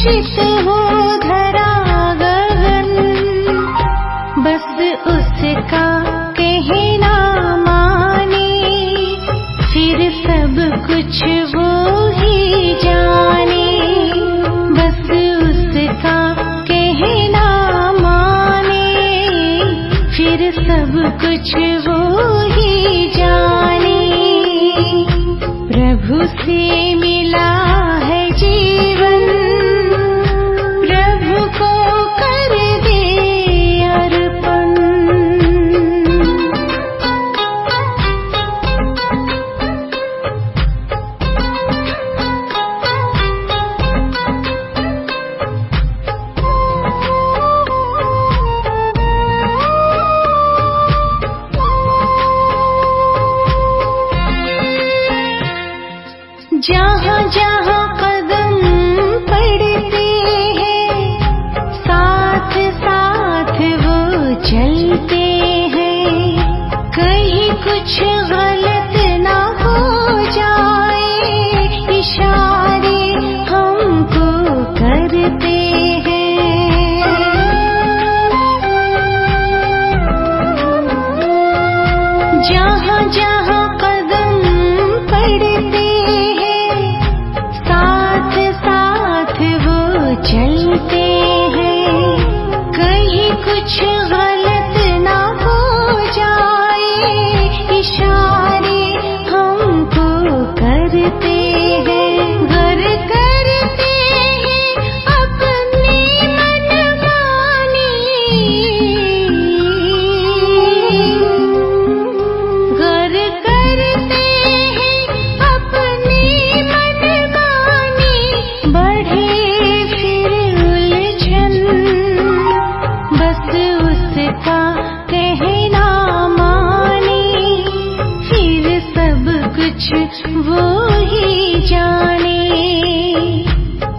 हर्षित हो धरा गगन, बस उसका कहना माने, फिर सब कुछ वो ही जाने। बस उसका कहना माने, फिर सब कुछ वो ही जाने। प्रभु से मिला है जीवन, प्रभु को कर दे अर्पण। जहाँ जहाँ कदम पड़ते हैं, साथ साथ वो चलते हैं। कहीं कुछ गलत ना हो जाए, इशारे हमको करते हैं। जहाँ जहाँ कदम पड़ते चलते हैं, कहीं कुछ गलत ना हो जाए, इशारे हमको करते हैं। घर करते हैं अपनी मनमानी, घर करते हैं अपनी मनमानी। बढ़े उसका कहना माने, फिर सब कुछ वो ही जाने।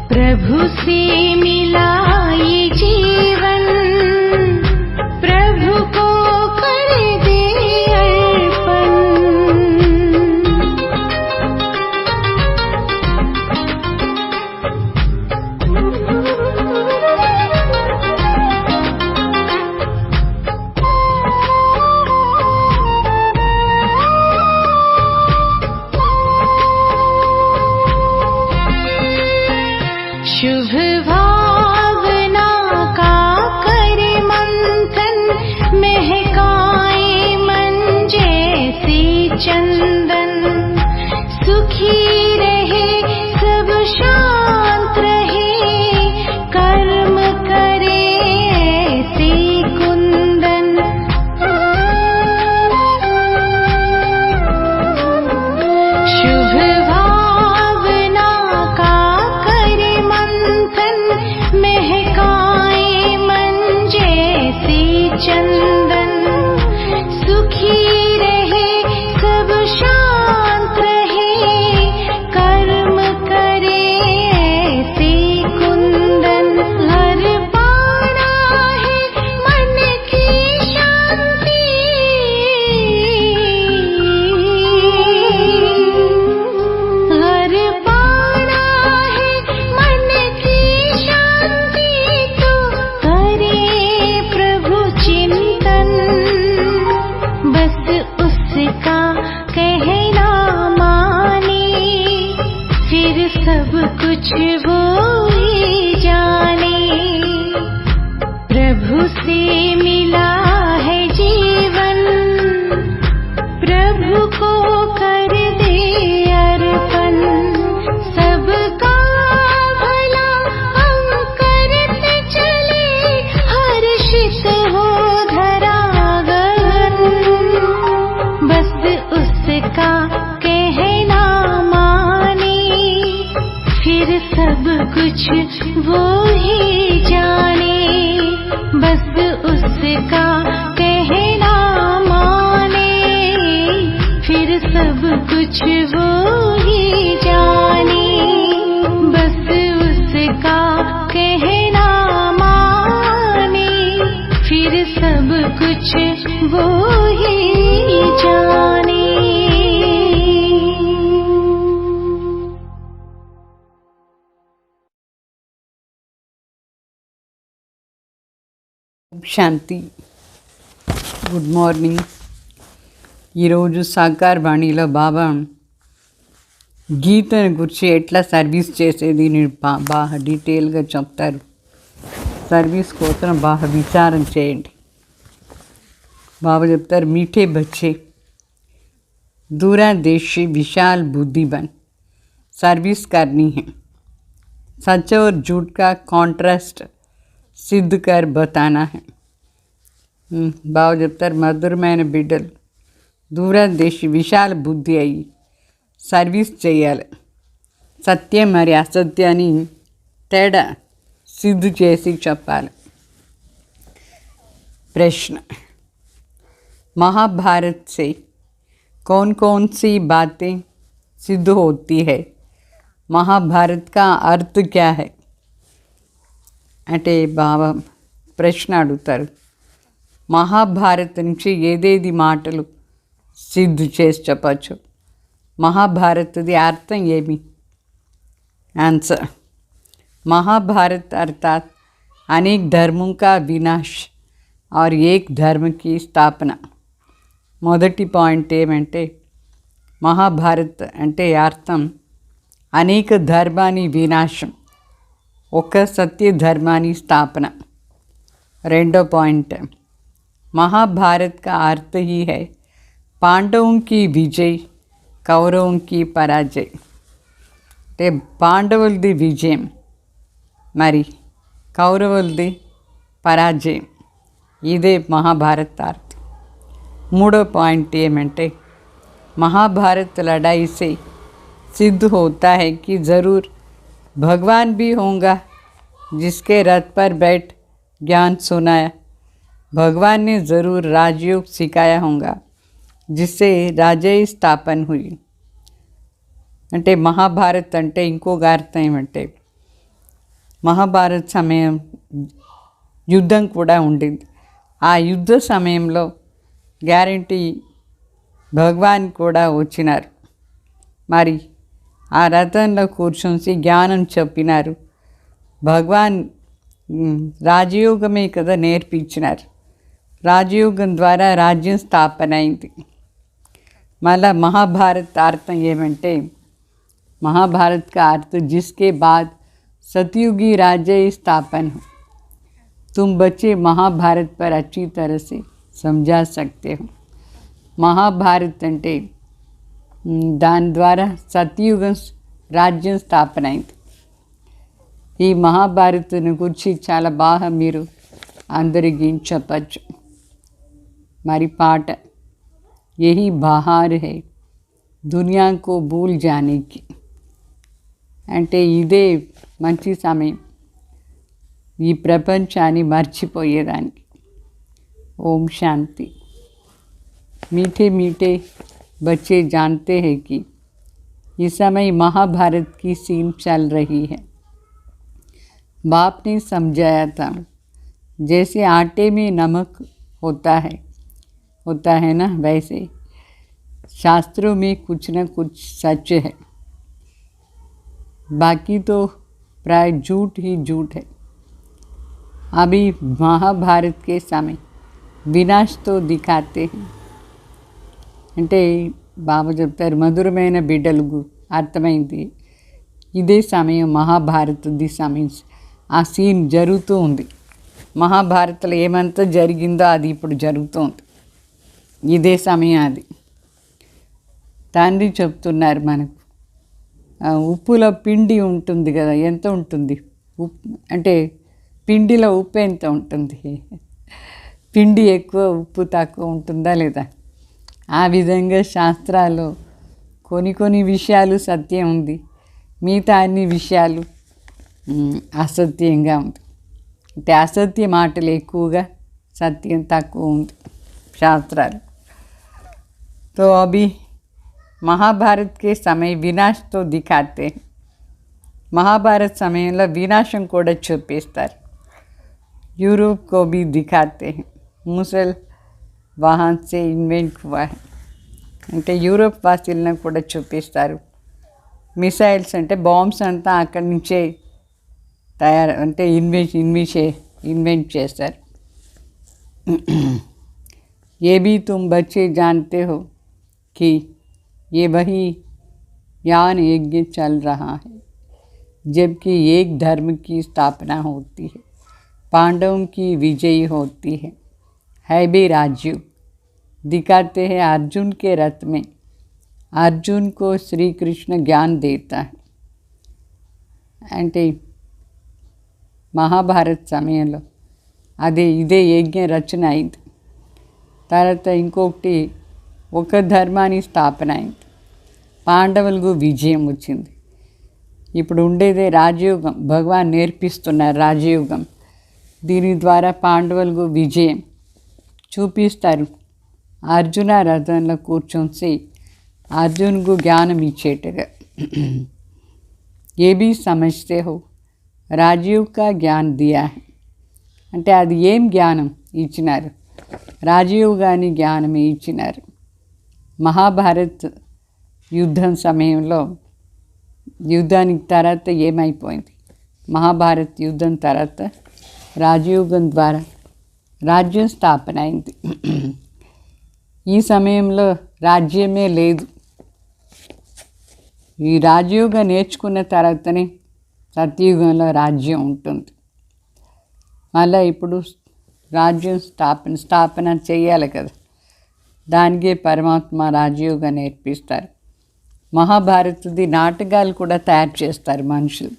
प्रभु से मिला ये जीवन, प्रभु को कर दे अर्पण। शुभ भावना का कर मंथन, महकाए मन जैसे चंदन। सुखी रहे सब शांत रहे, कर्म करे ऐसे कुंदन। शुभ भावना का महकाए मन जैसे चंदन। सुखी रहे सब शांत रहे, कर्म करे ऐसे कुंदन। घर पाना है मन की शांति, घर पाना है मन की शांति। तो करे प्रभु चिंतन, बस उसका कहना माने, फिर सब कुछ वो ही जाने। प्रभु से मिला है जीवन, प्रभु को कर दे अर्पण। सबका भला हम करते चले, हर्षित हो धरा गगन। बस उसका कहना माने, फिर सब कुछ वो ही जाने। बस उसका कहना माने, फिर सब कुछ वो ही जाने। बस उसका कहना माने, फिर सब कुछ वो ही जाने। శాంతి. Good morning. ఈరోజు సాకార్ వాణిలో బాబా గీతను గురించి ఎట్లా సర్వీస్ చేసేది నేను బాగా డీటెయిల్గా చెప్తారు. సర్వీస్ కోసం బాగా విచారం చేయండి. బాబా చెప్తారు, మీఠే బచ్చే दूरदर्शी विशाल बुद्धिमान सर्विस करनी है. सच और झूठ का कॉन्ट्रास्ट सिद्ध कर बताना है. బాబా చెప్తారు, మధురమైన బిడ్డలు దూరదర్శి విశాల బుద్ధి అయ్యి సర్వీస్ చేయాలి. సత్యం మరి అసత్యాన్ని తేడా సిద్ధు చేసి చెప్పాలి. ప్రశ్న, महाभारत से कौन कौन सी बातें सिद्ध होती है? महाभारत का अर्थ क्या है? అంటే బాబా ప్రశ్న అడుగుతారు, మహాభారత్ నుంచి ఏదేది మాటలు సిద్ధు చేసి చెప్పచ్చు? మహాభారత్ది అర్థం ఏమి? आंसर, महाभारत अर्थात अनेक धर्मों का विनाश और एक धर्म की स्थापना. మొదటి పాయింట్ ఏమంటే, మహాభారత్ అంటే అర్థం అనేక ధర్మాని వినాశం, ఒక సత్య ధర్మాని స్థాపన. రెండో పాయింట్, महाभारत का अर्थ ही है पांडवों की विजय कौरवों की पराजय. అంటే పాండవులది విజయం మరి కౌరవులది పరాజయం. ఇదే మహాభారత్ అర్థం. మూడో పాయింట్ ఏమంటే, महाभारत लड़ाई से सिद्ध होता है कि ज़रूर भगवान भी होगा जिसके रथ पर बैठ ज्ञान सुनाया. भगवान ने ज़रूर राजयोग सिखाया होगा जिससे రాజ్య స్థాపన हुई. అంటే మహాభారత్ అంటే ఇంకొక అర్థం ఏమంటే, మహాభారత్ సమయం యుద్ధం కూడా ఉండింది. ఆ యుద్ధ సమయంలో గ్యారంటీ భగవాన్ కూడా వచ్చినారు. మరి ఆ రథంలో కూర్చొని జ్ఞానం చెప్పినారు. భగవాన్ రాజయోగమే కదా నేర్పించినారు. రాజయోగం ద్వారా రాజ్యం స్థాపన అయింది. మళ్ళా మహాభారత్ అర్థం ఏమంటే, महाभारत का अर्थ जिसके बाद सतयुगी राज्य स्थापन हो. तुम बच्चे महाभारत पर अच्छी तरह से समझा सकते हो. महाभारत అంటే దాని ద్వారా సత్యుగం రాజ్యం స్థాపన అయింది. ఈ మహాభారత్ను గురించి చాలా బాగా మీరు అందరికీ చెప్పచ్చు. మరి పాట, यही बहार है दुनिया को भूल जाने की. అంటే ఇదే మంచి సమయం ఈ ప్రపంచాన్ని మర్చిపోయేదానికి. ఓం శాంతి. मीठे मीठे बच्चे जानते हैं कि इस समय महाभारत की सीन चल रही है. बाप ने समझाया था, जैसे आटे में नमक होता है ना, वैसे शास्त्रों में कुछ न कुछ सच है, बाकी तो प्राय झूठ ही झूठ है. अभी महाभारत के समय विनाश तो दिखाते हैं. అంటే బాబా చెప్తారు, మధురమైన బిడ్డలకు అర్థమైంది. ఇదే సమయం మహాభారత్ది సమయం. ఆ సీన్ జరుగుతూ ఉంది. మహాభారత్లో ఏమంతా జరిగిందో అది ఇప్పుడు జరుగుతుంది. ఇదే సమయం అది. తండ్రి చెప్తున్నారు మనకు, ఉప్పులో పిండి ఉంటుంది కదా, ఎంత ఉంటుంది ఉప్పు అంటే పిండిలో ఉప్పు ఎంత ఉంటుంది? పిండి ఎక్కువ ఉప్పు తక్కువ ఉంటుందా లేదా? ఆ విధంగా శాస్త్రాల్లో కొన్ని విషయాలు సత్యం ఉంది, మిగతా అన్ని విషయాలు అసత్యంగా ఉంది. అంటే అసత్య మాటలు ఎక్కువగా, సత్యం తక్కువ ఉంది శాస్త్రాలు. तो अभी महाभारत के समय विनाश तो दिखाते हैं. महाभारत సమయంలో వినాశం కూడా చూపిస్తారు. यूरोप को भी दिखाते हैं. मुसल वहाँ से इन्वेंट हुआ है అంటే యూరోప్ వాసులను కూడా చూపిస్తారు. మిసైల్స్ అంటే బాంబ్స్ అంతా అక్కడి నుంచే అంటే ఇన్వెంట్ చేస్తారు. ये भी तुम बच्चे जानते हो कि ये वही ज्ञान यज्ञ चल रहा है जबकि एक धर्म की स्थापना होती है, पांडवों की विजयी होती है भी राजयोग। दिखाते हैं अर्जुन के रथ में अर्जुन को श्री कृष्ण ज्ञान देता है। అంటే మహాభారత్ సమయంలో ఇదే యజ్ఞ రచన అయింది. తర్వాత ఇంకొకటి ఒక ధర్మాన్ని స్థాపన అయింది, పాండవులకు విజయం వచ్చింది. ఇప్పుడు ఉండేదే రాజయోగం, భగవాన్ నేర్పిస్తున్నారు రాజయోగం. దీని ద్వారా పాండవులకు విజయం చూపిస్తారు. అర్జున రథంలో కూర్చొని అర్జున్కు జ్ఞానం ఇచ్చేట్టుగా. ये भी समझते हो రాజయోగ का ज्ञान दिया है అంటే అది ఏం జ్ఞానం ఇచ్చినారు, రాజయోగాన్ని జ్ఞానమే ఇచ్చినారు. మహాభారత్ యుద్ధం సమయంలో యుద్ధానికి తర్వాత ఏమైపోయింది, మహాభారత్ యుద్ధం తర్వాత రాజయోగం ద్వారా రాజ్యం స్థాపన అయింది. ఈ సమయంలో రాజ్యమే లేదు. ఈ రాజయోగం నేర్చుకున్న తర్వాతనే సత్యయుగంలో రాజ్యం ఉంటుంది. మళ్ళీ ఇప్పుడు రాజ్యం స్థాపన చేయాలి కదా, దానికే పరమాత్మ రాజయోగం నేర్పిస్తారు. మహాభారత్ది నాటకాలు కూడా తయారు చేస్తారు మనుషులు,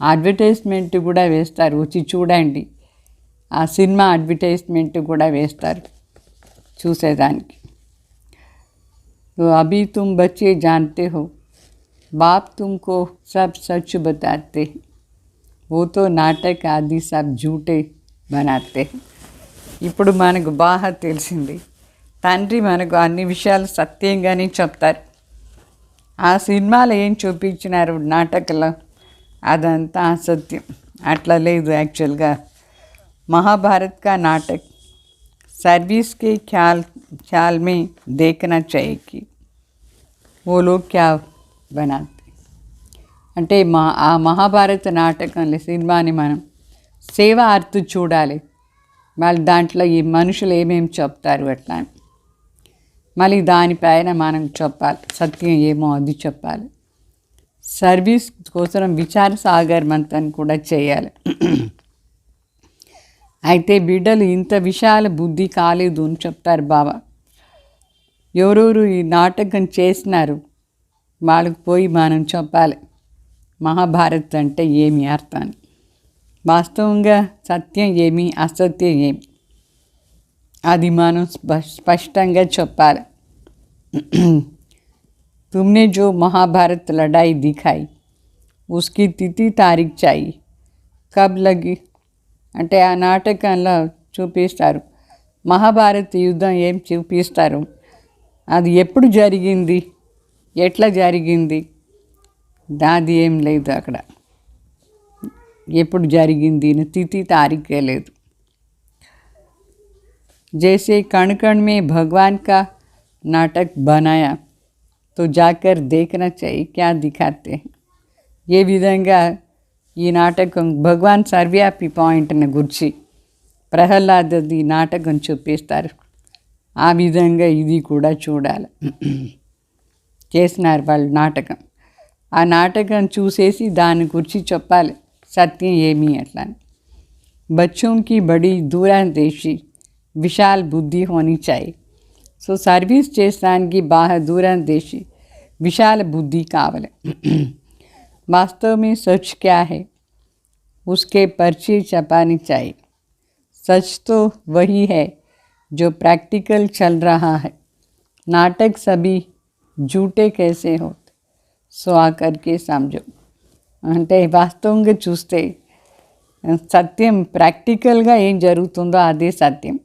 అడ్వర్టైజ్మెంట్ కూడా వేస్తారు, వచ్చి చూడండి. ఆ సినిమా అడ్వర్టైజ్మెంట్ కూడా వేస్తారు చూసేదానికి. అభి తుమ్ బచ్చే జాన్తే హో बाप तुमको सब सच बताते हैं, वो तो नाटक आदि सब झूठे बनाते हैं. ఇప్పుడు మనకు బాగా తెలిసింది, తండ్రి మనకు అన్ని విషయాలు సత్యంగానే చెప్తారు. ఆ సినిమాలో ఏం చూపించినారు నాటకంలో అదంతా అసత్యం, అట్లా లేదు. యాక్చువల్గా महाभारत का नाटक सर्विस के ख्याल में देखना चाहिए कि वो लोग क्या बनाते. అంటే ఆ మహాభారత నాటకంలో సినిమాని మనం సేవ అర్థం చూడాలి. మళ్ళీ దాంట్లో ఈ మనుషులు ఏమేమి చెప్తారు అట్లా అని మళ్ళీ దానిపైన మనం చెప్పాలి, సత్యం ఏమో అది చెప్పాలి. సర్వీస్ కోసం విచార సాగర్ మంతన్ కూడా చేయాలి. అయితే బిడ్డలు ఇంత విశాల బుద్ధి కాలేదు అని చెప్తారు బాబా. ఎవరెవరు ఈ నాటకం చేసినారు వాళ్ళకి పోయి మనం చెప్పాలి మహాభారత్ అంటే ఏమి అర్థాన్ని, వాస్తవంగా సత్యం ఏమి అసత్యం ఏమి అది మనం స్పష్టంగా చెప్పాలి. तुमने जो महाभारत लड़ाई दिखाई उसकी तिथि तारीख चाहिए, कब लगी అంటే ఆ నాటకంలో చూపిస్తారు. మహాభారత యుద్ధం ఏం చూపిస్తారు, అది ఎప్పుడు జరిగింది, ఎట్లా జరిగింది, దాది ఏం లేదు అక్కడ. ఎప్పుడు జరిగింది తిథి తారీఖే లేదు. जैसे कण कण में भगवान का नाटक बनाया तो जाकर देखना चाहिए क्या दिखाते हैं. ये విధంగా ఈ నాటకం భగవాన్ సర్వ్యాపి పాయింట్ని గురించి ప్రహ్లాదది నాటకం చూపిస్తారు. ఆ విధంగా ఇది కూడా చూడాలి. చేసినారు వాళ్ళు నాటకం, ఆ నాటకం చూసేసి దాని గురించి చెప్పాలి సత్యం ఏమి అట్లా. बच्चों की बड़ी दूरंदेशी विशाल बुद्धि होनी चाहिए. సో సర్వీస్ చేసడానికి బాగా दूरंदेशी विशाल बुद्धि కావాలి. वास्तव में सच क्या है उसके परिचय छपानी चाहिए. सच तो वही है जो प्रैक्टिकल चल रहा है. नाटक सभी झूठे कैसे होते सो आकर के समझो. అంటే వాస్తవంగా చూస్తే సత్యం ప్రాక్టికల్గా ఏం జరుగుతుందో అదే సత్యం.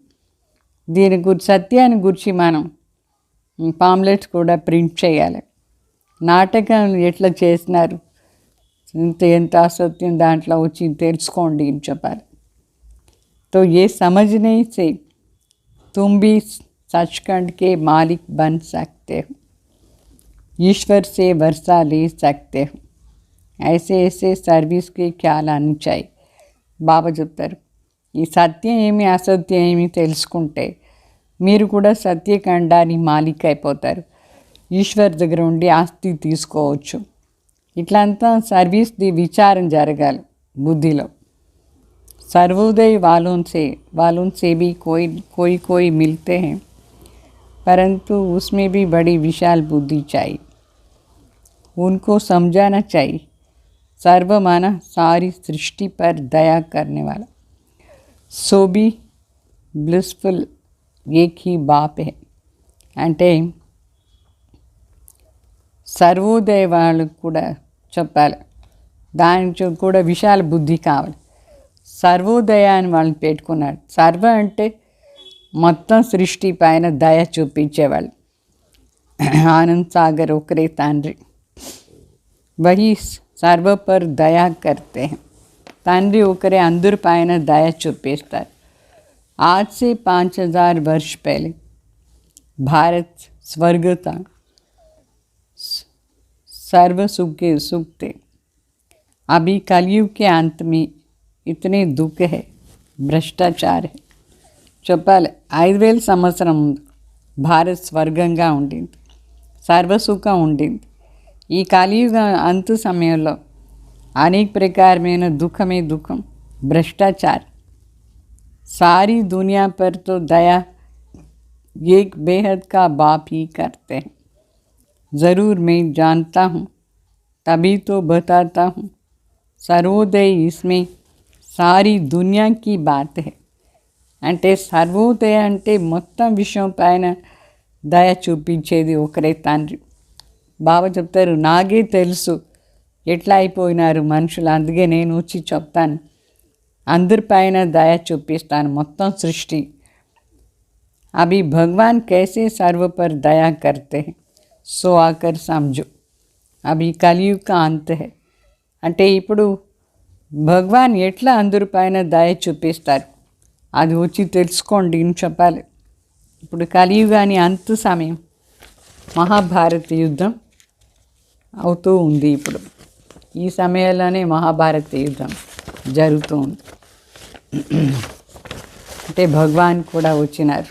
దీని గురించి సత్యాన్ని గురించి మనం పాంప్లెట్స్ కూడా ప్రింట్ చేయాలి. నాటకం ఎట్లా చేసినారు, ఎంత असत्యం దాంట్లో వచ్చి తెలుసుకోండి అని చెప్పాలి. तो ये समझने से तुम भी सचखंड के मालिक बन सकते हो, ईश्वर से वर्षा ले सकते हो. ऐसे ऐसे सर्विस के ख्याल आनी चाहिए. బాబా చెప్తారు ఈ సత్యం ఏమి అసత్యం ఏమి తెలుసుకుంటే మీరు కూడా సత్యఖండాన్ని మాలిక అయిపోతారు. ఈశ్వర్ దగ్గర ఉండి ఆస్తి తీసుకోవచ్చు. ఇట్లంతా సర్వీస్ది విచారం జరగాలి బుద్ధిలో. सर्वोदय वालों से भी कोई मिलते हैं, परंतु उसमें भी बड़ी विशाल बुद्धि चाहिए. उनको समझाना चाहिए सर्व माना सारी सृष्टि पर दया करने वाला, सो भी ब्लिसफुल एक ही बाप है. అంటే సర్వోదయ వాళ్ళకు కూడా చెప్పాలి, దానికి కూడా విశాల బుద్ధి కావాలి. సర్వోదయ అని వాళ్ళని పెట్టుకున్నాడు. సర్వ అంటే మొత్తం సృష్టి పైన దయ చూపించేవాళ్ళు. ఆనంద్ సాగర్ ఒకరే తండ్రి, వహీ సర్వ పర్ దయా కర్తే హై. తండ్రి ఒకరే అందరి పైన దయ చూపిస్తారు. आज से 5000 वर्ष पहले भारत स्वर्ग था, सर्व सुख थे. अभी कलयुग के अंत में इतने दुख है, భ్రష్టాచార है. చెప్పాలి 5000 సంవత్సరం ముందు భారత్ స్వర్గంగా ఉండింది, సర్వసుఖం ఉండింది. ఈ కలియుగ అంత సమయంలో అనేక ప్రకారమైన దుఃఖమే దుఃఖం, భ్రష్టాచార. सारी दुनिया पर तो दया एक बेहद का बाप ही करते हैं. ज़रूर मैं जानता हूँ, तभी तो बताता हूँ. सर्वोदय इसमें सारी दुनिया की बात है. అంటే సర్వోదయ అంటే మొత్తం విషయం పైన దయ చూపించేది ఒకరే తండ్రి. బాబా చెప్తారు, నాకే తెలుసు ఎట్లా అయిపోయినారు మనుషులు, అందుకే నేను వచ్చి చెప్తాను, అందరిపైన దయ చూపిస్తాను మొత్తం సృష్టి. అభి భగవాన్ कैसे सर्व पर दया करते हैं, సో ఆకర్ సమझो. అభి కలియుగ का अंत है. అంటే ఇప్పుడు భగవాన్ ఎట్లా అందరిపైన దయ చూపిస్తారు అది వచ్చి తెలుసుకోండి అని చెప్పాలి. ఇప్పుడు కలియుగాని అంత సమయం, మహాభారత యుద్ధం అవుతూ ఉంది. ఇప్పుడు ఈ సమయంలోనే మహాభారత యుద్ధం జరుగుతూ ఉంది. అంటే భగవాన్ కూడా వచ్చినారు.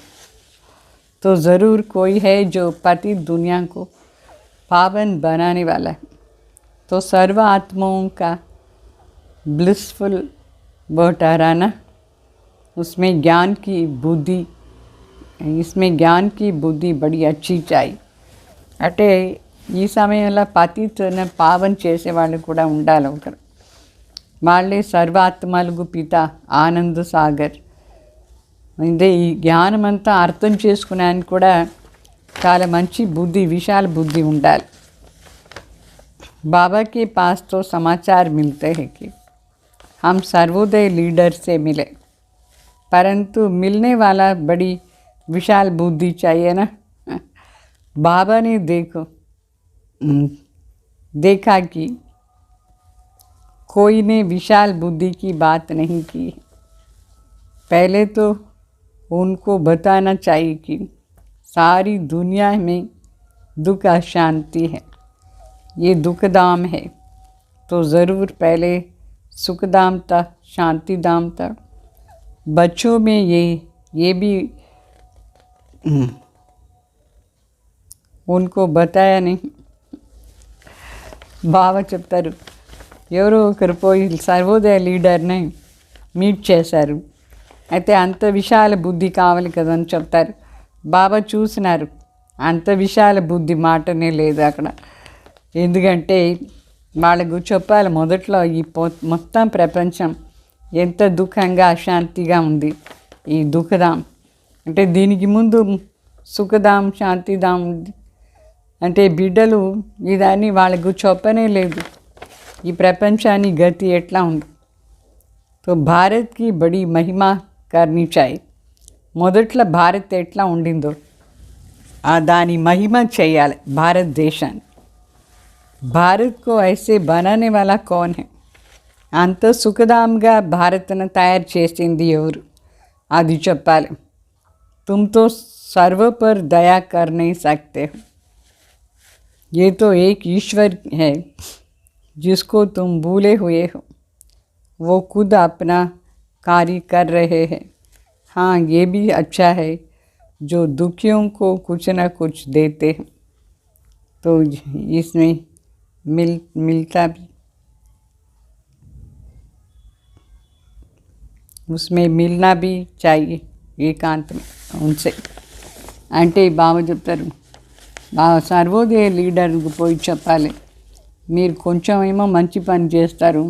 तो ज़रूर कोई है जो पति दुनिया को पावन बनाने वाला है. तो सर्व आत्माओं का ब्लिसफुल वो ठहराना, उसमें ज्ञान की बुद्धि, इसमें ज्ञान की बुद्धि बड़ी अच्छी चाहिए. అంటే ఈ సమయంలో పతితను పావన చేసేవాళ్ళు కూడా ఉండాలి ఒకరు. వాళ్ళే సర్వాత్మలకు పిత ఆనంద్ సాగర్. అంటే ఈ జ్ఞానం అంతా అర్థం చేసుకున్నానికి కూడా చాలా మంచి బుద్ధి, విశాల బుద్ధి ఉండాలి. बाबा के पास तो समाचार मिलते हैं कि हम सर्वोदय लीडर से मिले, परंतु मिलने वाला बड़ी विशाल बुद्धि चाहिए ना. बाबा ने देखा कि कोई ने विशाल बुद्धि की बात नहीं की. पहले तो उनको बताना चाहिए कि सारी दुनिया में दुख अशांति है, ये दुखधाम है. तो ज़रूर पहले सुखधाम था, शांतिधाम था. बच्चों में ये भी उनको बताया नहीं. బాబా చెప్తారు, ఎవరో ఒకరు పోయి సర్వోదయ లీడర్ని మీట్ చేశారు, అయితే అంత విశాల బుద్ధి కావాలి కదా అని చెప్తారు. బాబా చూసినారు, అంత విశాల బుద్ధి మాటనే లేదు అక్కడ. ఎందుకంటే వాళ్ళకు చెప్పాలి మొదట్లో ఈ మొత్తం ప్రపంచం ఎంత దుఃఖంగా అశాంతిగా ఉంది, ఈ దుఃఖధాం. అంటే దీనికి ముందు సుఖధాం శాంతిధాం ఉంది. అంటే బిడ్డలు ఇదాన్ని వాళ్ళకు చెప్పనే లేదు ఈ ప్రపంచాన్ని గతి ఎట్లా ఉంది. तो भारत की बड़ी महिमा करनी चाहिए. మొదట్లో భారత్ ఎట్లా ఉండిందో దాని మహిమ చేయాలి భారతదేశాన్ని. భారత్ को ऐसे बनाने वाला कौन है? అంత సుఖదాంగా భారత్ను తయారు చేసింది ఎవరు అది చెప్పాలి. तुम तो सर्व पर दया कर नहीं सकते हो. ये तो एक ईश्वर है जिसको तुम भूले हुए हो. वो खुद अपना कार्य कर रहे हैं। हाँ, ये भी अच्छा है जो दुखियों को कुछ न कुछ देते हैं, तो इसमें मिलता भी, उसमें मिलना भी चाहिए ఏకాంత ఉంచే అంటే బావ చెప్తారు, సర్వోదయ లీడర్కి పోయి చెప్పాలి, మీరు కొంచెం ఏమో మంచి పని చేస్తారు,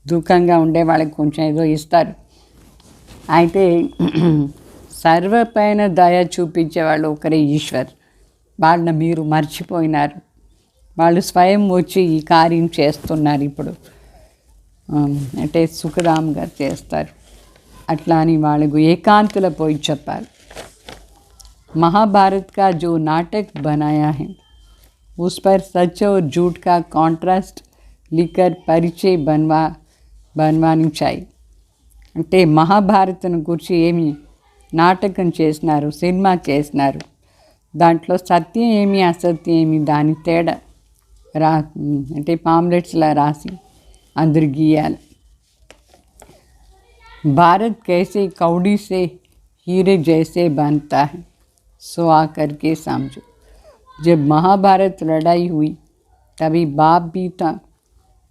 దుఃఖంగా ఉండే వాళ్ళకి కొంచెం ఏదో ఇస్తారు, అయితే సర్వపైన దయ చూపించేవాళ్ళు ఒకరే ఈశ్వర్, వాళ్ళని మీరు మర్చిపోయినారు, వాళ్ళు స్వయం వచ్చి ఈ కార్యం చేస్తున్నారు ఇప్పుడు, అంటే సుఖరామ్ గారు చేస్తారు, అట్లా అని వాళ్ళకు ఏకాంతలో పోయి చెప్పాలి. महाभारत का जो नाटक बनाया है उस पर सच और झूठ का कॉन्ट्रास्ट लिखकर परिचय बनवानी चाहिए. అంటే మహాభారతం గురించి ఏమి నాటకం చేసినారు, సినిమా చేసినారు, దాంట్లో సత్యం ఏమి అసత్యం ఏమి దాని తేడా అంటే పాంప్లెట్స్లా రాసి అందరు గీయాలి. भारत कैसे कौड़ी से हीरे जैसे बनता है सो आकर के समझो. जब महाभारत लड़ाई हुई तभी बाप भी था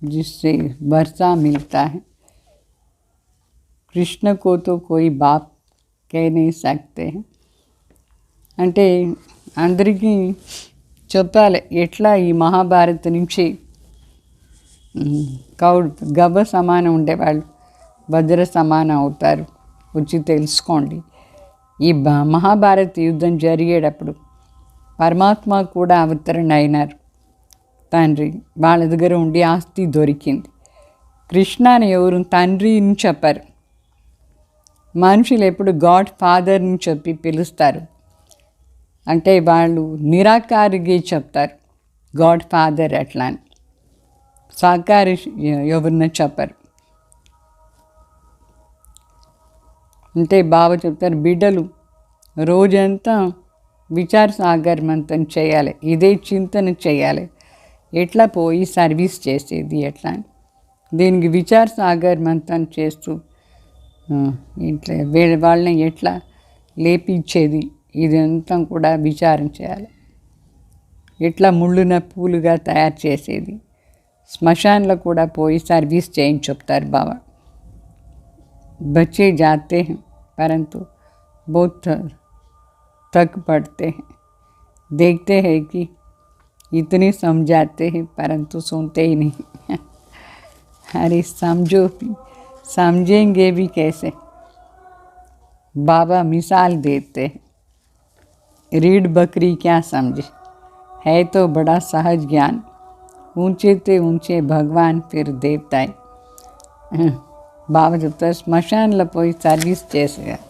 जिससे वर्षा मिलता है. कृष्ण को तो कोई बाप कह नहीं सकते हैं. అంటే అందరికీ చెప్పాలి ఎట్లా ఈ మహాభారత నుంచి గవ్వ సమానం ఉండేవాళ్ళు వజ్ర సమానం అవుతారు, వచ్చి తెలుసుకోండి. ఈ మహాభారత యుద్ధం జరిగేటప్పుడు పరమాత్మ కూడా అవతరణ అయినారు. తండ్రి వాళ్ళ దగ్గర ఉండి ఆస్తి దొరికింది. కృష్ణని ఎవరు తండ్రిని చెప్పారు, మనుషులు ఎప్పుడు గాడ్ ఫాదర్ని చెప్పి పిలుస్తారు, అంటే వాళ్ళు నిరాకారిగా చెప్తారు గాడ్ ఫాదర్ అట్లా అని, సాకారి ఎవరిన చెప్పరు. అంటే బాబా చెప్తారు, బిడ్డలు రోజంతా విచార సాగర్ మంతం చేయాలి, ఇదే చింతన చేయాలి, ఎట్లా పోయి సర్వీస్ చేసేది ఎట్లా అని. దీనికి విచార సాగర్ మంతం చేస్తూ ఇట్లా వేరే వాళ్ళని ఎట్లా లేపించేది ఇదంతా కూడా విచారం చేయాలి. ఎట్లా ముళ్ళున పూలుగా తయారు చేసేది, శ్మశాన్లో కూడా పోయి సర్వీస్ చేయని చెప్తారు బాబా. बच्चे जाते हैं परंतु बहुत थक पड़ते हैं, देखते हैं कि इतने समझाते हैं परंतु सुनते ही नहीं. अरे समझो, समझेंगे भी कैसे. बाबा मिसाल देते हैं, रीढ़ बकरी क्या समझे, है तो बड़ा सहज ज्ञान, ऊंचे ते ऊंचे भगवान फिर देवताएं. బాబా చెప్తారు, శ్మశాన్లో పోయి సర్వీస్ చేసేయాలి.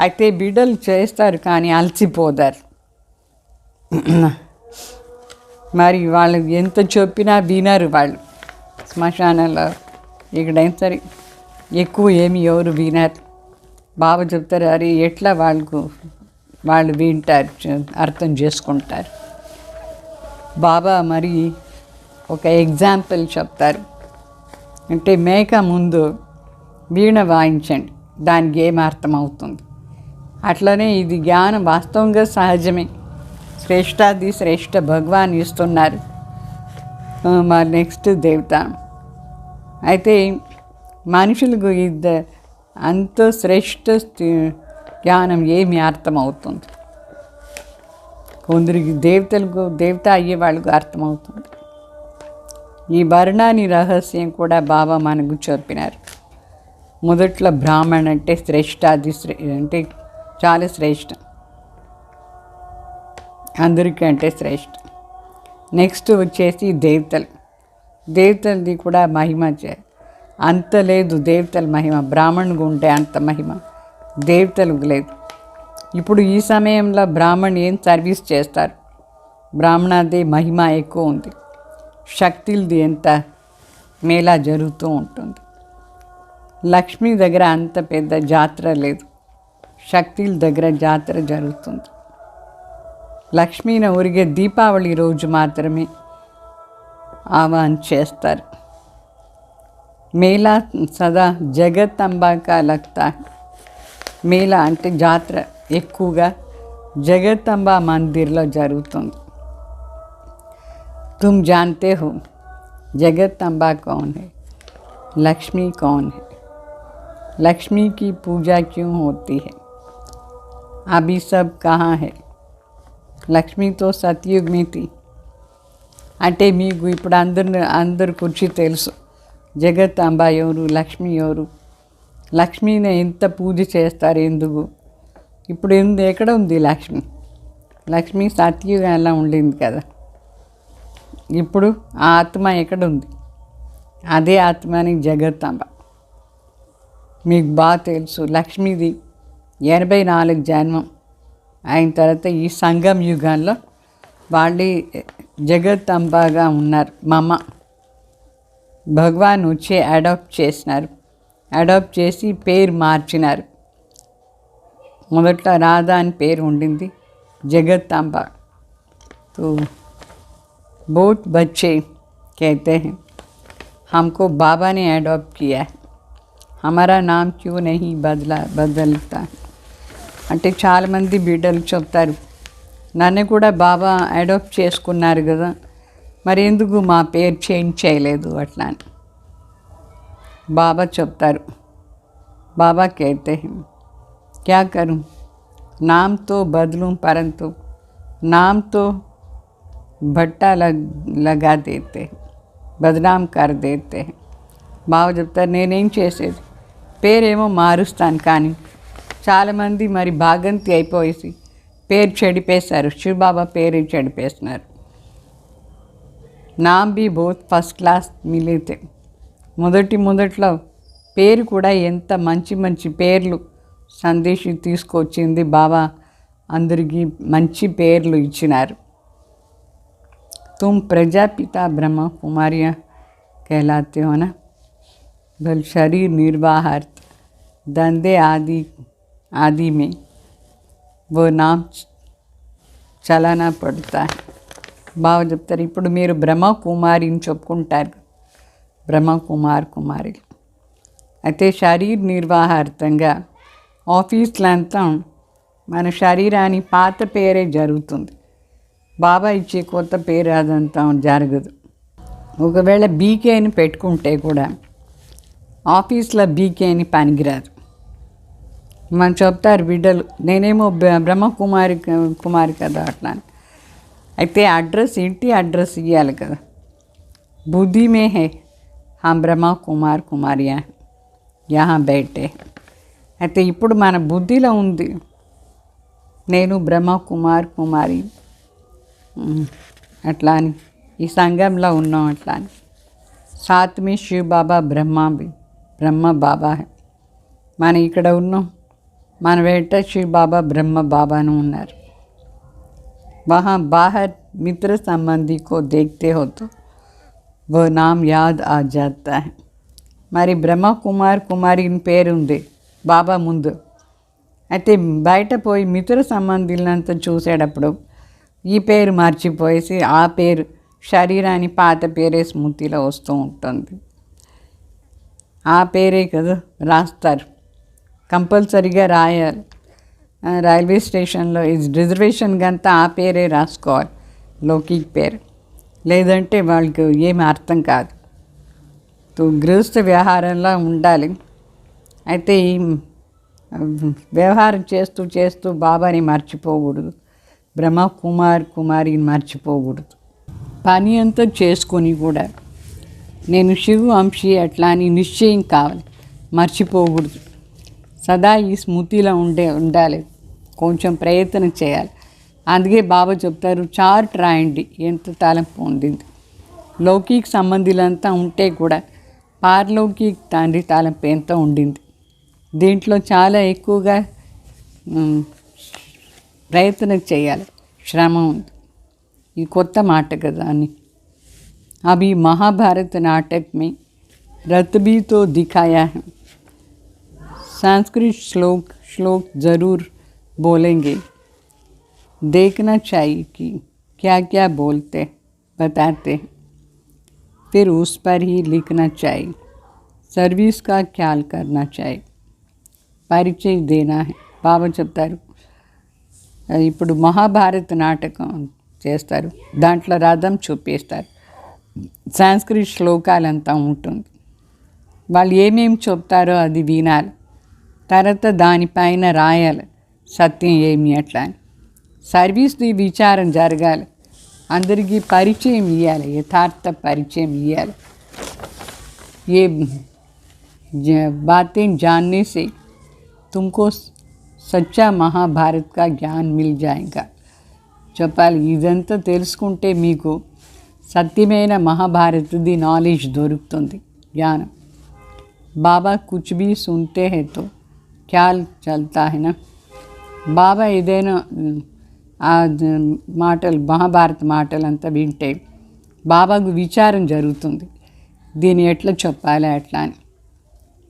అయితే బిడ్డలు చేస్తారు కానీ అలసిపోతారు. మరి వాళ్ళు ఎంత చెప్పినా వినరు వాళ్ళు. శ్మశానంలో ఇక్కడైనా సరే ఎక్కువ ఏమి ఎవరు వినరు. బాబా చెప్తారు, అరే ఎట్లా వాళ్ళు వింటారు, అర్థం చేసుకుంటారు. బాబా మరి ఒక ఎగ్జాంపుల్ చెప్తారు, అంటే మేక ముందు వీణ వాయించండి, దానికి ఏం అర్థమవుతుంది. అట్లనే ఇది జ్ఞానం వాస్తవంగా సహజమే, శ్రేష్టాది శ్రేష్ఠ భగవాన్ ఇస్తున్నారు, మరి నెక్స్ట్ దేవత. అయితే మనుషులకు అంత శ్రేష్ఠ జ్ఞానం ఏమి అర్థమవుతుంది, కొందరికి దేవత అయ్యే వాళ్ళకు అర్థమవుతుంది. ఈ వర్ణాని రహస్యం కూడా బాబా మనకు చెప్పినారు. మొదట్లో బ్రాహ్మణ్ అంటే శ్రేష్టాది అంటే చాలా శ్రేష్ఠ, అందరికంటే శ్రేష్ఠ. నెక్స్ట్ వచ్చేసి దేవతలది కూడా మహిమ అంత లేదు. దేవతల మహిమ బ్రాహ్మణుకు ఉంటే అంత మహిమ దేవతలకు లేదు. ఇప్పుడు ఈ సమయంలో బ్రాహ్మణ్ ఏం సర్వీస్ చేస్తారు, బ్రాహ్మణాది మహిమ ఎక్కువ ఉంది. శక్తిలది ఎంత మేళా జరుగుతూ ఉంటుంది. లక్ష్మీ దగ్గర అంత పెద్ద జాతర లేదు, శక్తిల దగ్గర జాతర జరుగుతుంది. లక్ష్మీని ఊరిగే దీపావళి రోజు మాత్రమే ఆవాహన చేస్తారు. मेला सदा जगत्తంబా का लगता है. మేళా అంటే జాతర ఎక్కువగా జగత్తంబా మందిర్లో జరుగుతుంది. तुम जानते हो जगत्तंबा कौन है, लक्ष्मी कौन है, लक्ष्मी की पूजा क्यों होती है, अभी सब कहाँ है. లక్ష్మి తో సత్యుగ్ में थी. అంటే మీకు ఇప్పుడు అందరికి వచ్చి తెలుసు జగత్తంబ ఎవరు, లక్ష్మి ఎవరు, లక్ష్మిని ఎంత పూజ చేస్తారు, ఎందుకు. ఇప్పుడు ఎక్కడ ఉంది లక్ష్మి? లక్ష్మి సత్యుగం అలా ఉండింది కదా. ఇప్పుడు ఆ ఆత్మ ఎక్కడ ఉంది? అదే ఆత్మని జగత్తంబ. మీకు బాగా తెలుసు లక్ష్మీది 84 జన్మం అయిన తర్వాత ఈ సంగం యుగంలో వాళ్ళే జగత్తంబగా ఉన్నారు. మా అమ్మ భగవాన్ వచ్చి అడాప్ట్ చేసినారు. అడాప్ట్ చేసి పేరు మార్చినారు. మొదట్లో రాధా అని పేరు ఉండింది, జగత్తంబ. तो बहुत बच्चे कहते हैं हमको बाबा ने अडॉप्ट किया है, हमारा नाम क्यों नहीं बदलता. అంటే చాలామంది బిడ్డలు చెప్తారు నన్ను కూడా బాబా అడాప్ట్ చేసుకున్నారు కదా, మరి ఎందుకు మా పేరు చేంజ్ చేయలేదు అట్లా అని. బాబా చెప్తారు, బాబా कहते हैं क्या करूं, नाम तो बदलूं परंतु नाम तो भट्टा लगा देते, बदनाम कर देते हैं. బాబా చెప్తారు నేనేం చేసేది, పేరేమో మారుస్తాను కానీ చాలామంది మరి భాగంతి అయిపోయేసి పేరు చెడిపేశారు. శివబాబా పేరు చెడిపేస్తున్నారు. నామ్ బి బోత్ ఫస్ట్ క్లాస్ మిలితే. మొదట్లో పేరు కూడా ఎంత మంచి పేర్లు సందేశం తీసుకొచ్చింది. బాబా అందరికీ మంచి పేర్లు ఇచ్చినారు. तुम प्रजापिता ब्रह्मा कुमारियाँ कहलाते हो ना, बल शरीर निर्वाहार्थ धंधे आदि में वो नाम चलाना पड़ता है. బాగా చెప్తారు ఇప్పుడు మీరు బ్రహ్మ కుమారిని చెప్పుకుంటారు, బ్రహ్మ కుమారులు. అయితే శరీర నిర్వాహార్థంగా ఆఫీస్లో అంతా మన శరీరాన్ని పాత పేరే జరుగుతుంది. బాబా ఇచ్చే కొత్త పేరు అదంతా జరగదు. ఒకవేళ బీకే అని పెట్టుకుంటే కూడా ఆఫీస్లో బీకే అని పనికిరాదు. మనం చెప్తారు బిడ్డలు నేనేమో బ్రహ్మ కుమారి కదా అట్లా. అయితే అడ్రస్ ఇంటి అడ్రస్ ఇవ్వాలి కదా. బుద్ధి మే హే హమ్ బ్రహ్మ కుమారియా యహా బైటే. అయితే ఇప్పుడు మన బుద్ధిలో ఉంది నేను బ్రహ్మ కుమారి అట్లా అని, ఈ సంఘంలో ఉన్నాం అట్లా అని. సాత్ మే శివ్ బాబా బ్రహ్మ బాబా మన ఇక్కడ ఉన్నాం, మన వెంట శివ్ బాబా బ్రహ్మ బాబాను ఉన్నారు. वहाँ बाहर मित्र संबंधी को देखते हो तो वो नाम याद आ जाता है. మరి బ్రహ్మ కుమారి పేరు ఉంది బాబా ముందు. అయితే బయట పోయి మిత్ర సంబంధులంతా చూసేటప్పుడు ఈ పేరు మర్చిపోయేసి ఆ పేరు శరీరాన్ని పాత పేరే స్మృతిలో వస్తూ ఉంటుంది. ఆ పేరే కదా రాస్తారు, కంపల్సరీగా రాయాలి. రైల్వే స్టేషన్లో రిజర్వేషన్ అంతా ఆ పేరే రాసుకోవాలి, లౌకిక్ పేరు, లేదంటే వాళ్ళకి ఏమి అర్థం కాదు. గృహస్థ వ్యవహారంలో ఉండాలి. అయితే ఈ వ్యవహారం చేస్తూ బాబాని మర్చిపోకూడదు, బ్రహ్మ కుమారిని మర్చిపోకూడదు. పని అంతా చేసుకొని కూడా నేను శివు అంశి అట్లా అని నిశ్చయం కావాలి, మర్చిపోకూడదు. సదా ఈ స్మృతిలో ఉండాలి, కొంచెం ప్రయత్నం చేయాలి. అందుకే బాబా చెప్తారు చార్ట్ రాయండి ఎంత తలంపు ఉండింది. లౌకిక సంబంధులంతా ఉంటే కూడా పారలౌకిక తండ్రి తలంపు ఎంత ఉండింది. దీంట్లో చాలా ఎక్కువగా ప్రయత్నం చేయాలి, శ్రమ ఉంది. ఇది కొత్త మాట కదా అని. అవి महाभारत नाटक में रत भी तो दिखाया है. संस्कृत श्लोक ज़रूर बोलेंगे, देखना चाहिए कि क्या क्या बोलते बताते, फिर उस पर ही लिखना चाहिए. सर्विस का ख्याल करना चाहिए, పరిచయం దేనా హై. బాబా చెప్తారు ఇప్పుడు మహాభారత్ నాటకం చేస్తారు, దాంట్లో రథం చూపిస్తారు, సంస్కృత శ్లోకాలంతా ఉంటుంది. వాళ్ళు ఏమేమి చెప్తారో అది వినాలి, తర్వాత దానిపైన రాయాలి సత్యం ఏమి అట్లా అని. సర్వీస్ది విచారం జరగాలి, అందరికీ పరిచయం ఇవ్వాలి, యథార్థ పరిచయం ఇవ్వాలి. ఏ बातें जानने से तुमको సచ్చా మహాభారత్ కా జ్ఞాన్ మిల్ జాయేగా. చెప్పాలి, ఇదంతా తెలుసుకుంటే మీకు సత్యమైన మహాభారత్ది నాలెడ్జ్ దొరుకుతుంది, జ్ఞానం. బాబా కుచ్ భీ సున్తే హై తో ఖ్యాల్ చల్తా హై నా. బాబా ఏదైనా మాటలు మహాభారత మాటలు అంతా వింటే బాబాకు విచారం జరుగుతుంది, దీన్ని ఎట్లా చెప్పాలి అట్లా అని.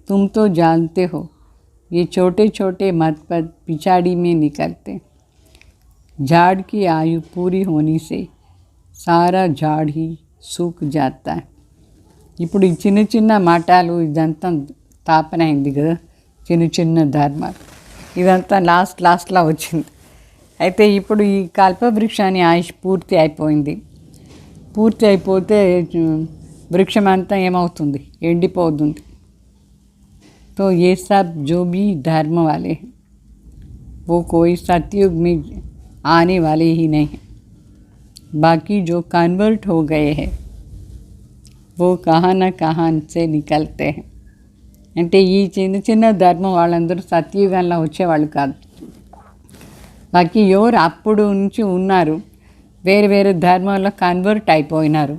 तुम तो जानते हो ये छोटे छोटे मतपद पिछाड़ी में निकलते, झाड़ की आयु पूरी होने से सारा झाड़ ही सूख जाता है. ఇప్పుడు ఈ చిన్న చిన్న మఠాలు ఇదంతా స్థాపన అయింది కదా, చిన్న చిన్న ధర్మాలు, ఇదంతా లాస్ట్లో వచ్చింది. అయితే ఇప్పుడు ఈ కల్పవృక్షాన్ని ఆయుష్ పూర్తి అయిపోయింది. పూర్తి అయిపోతే వృక్షం అంతా ఏమవుతుంది, ఎండిపోతుంది. तो ये सब जो भी धर्म वाले हैं वो कोई सतयुग में आने वाले ही नहीं हैं. बाकी जो कन्वर्ट हो गए हैं वो कहाँ न कहाँ से निकलते हैं. అంటే ఈ చిన్న చిన్న ధర్మం వాళ్ళందరూ సత్యుగంలో వచ్చేవాళ్ళు కాదు. బాకీ ఎవరు అప్పుడు నుంచి ఉన్నారు, వేరే వేరే ధర్మాల్లో కన్వర్ట్ అయిపోయినారు,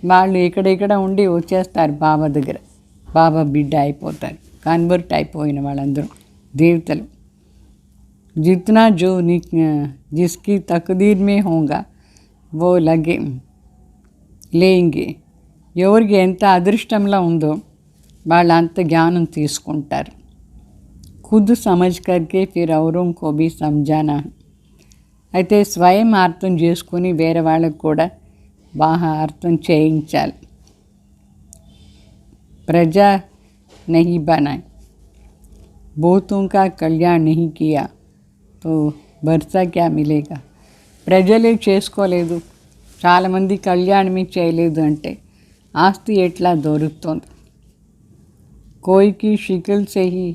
వాళ్ళు ఇక్కడ ఉండి వచ్చేస్తారు బాబా దగ్గర, బాబా బిడ్డ అయిపోతారు. కన్వర్ట్ అయిపోయిన వాళ్ళందరూ దేవతలు. జిత్నా జో జిస్కి తక్దీర్ మే హోగా वो लगे లేంగే. ఎవరికి ఎంత అదృష్టంలో ఉందో వాళ్ళు అంత జ్ఞానం తీసుకుంటారు. ఖుద్ సమజ్ కర్కే ఫిర్ ఔరోం కో భీ సమజానా. అయితే స్వయం అర్థం చేసుకొని వేరే వాళ్ళకు కూడా బాగా అర్థం చేయించాలి. ప్రజా नहीं बनाए, बहुतों का कल्याण नहीं किया तो भरोसा क्या मिलेगा. ప్రజలే చేసుకోలేదు, చాలామంది కళ్యాణమే చేయలేదు అంటే ఆస్తి ఎట్లా దొరుకుతుంది. కోయికి షికల్ से ही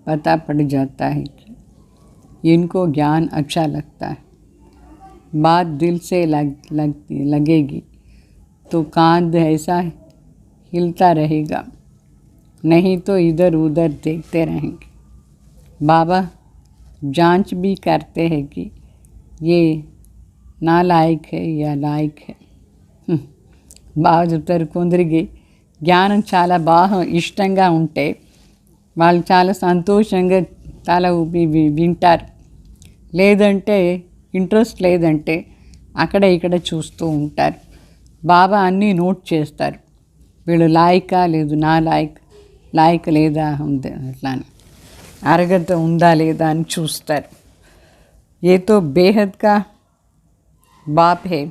पता पड़ जाता है कि इनको ज्ञान अच्छा लगता है. बात दिल से लगेगी तो कांध ऐसा हिलता रहेगा, नहीं तो इधर उधर देखते रहेंगे. बाबा जांच भी करते हैं कि ये नालायक है या लायक है. బాగా చెప్తారు, కొందరికి జ్ఞానం చాలా బాగా ఇష్టంగా ఉంటే వాళ్ళు చాలా సంతోషంగా తల ఊపి వింటారు, లేదంటే ఇంట్రెస్ట్ లేదంటే అక్కడ ఇక్కడ చూస్తూ ఉంటారు. బాబా అన్నీ నోట్ చేస్తారు, వీళ్ళు లాయకా లేదు, నా లాయక్ లేదా ఉంది అట్లా అని, అర్హత ఉందా లేదా అని చూస్తారు. ఏ తో బేహద్ కా బాప్ హే,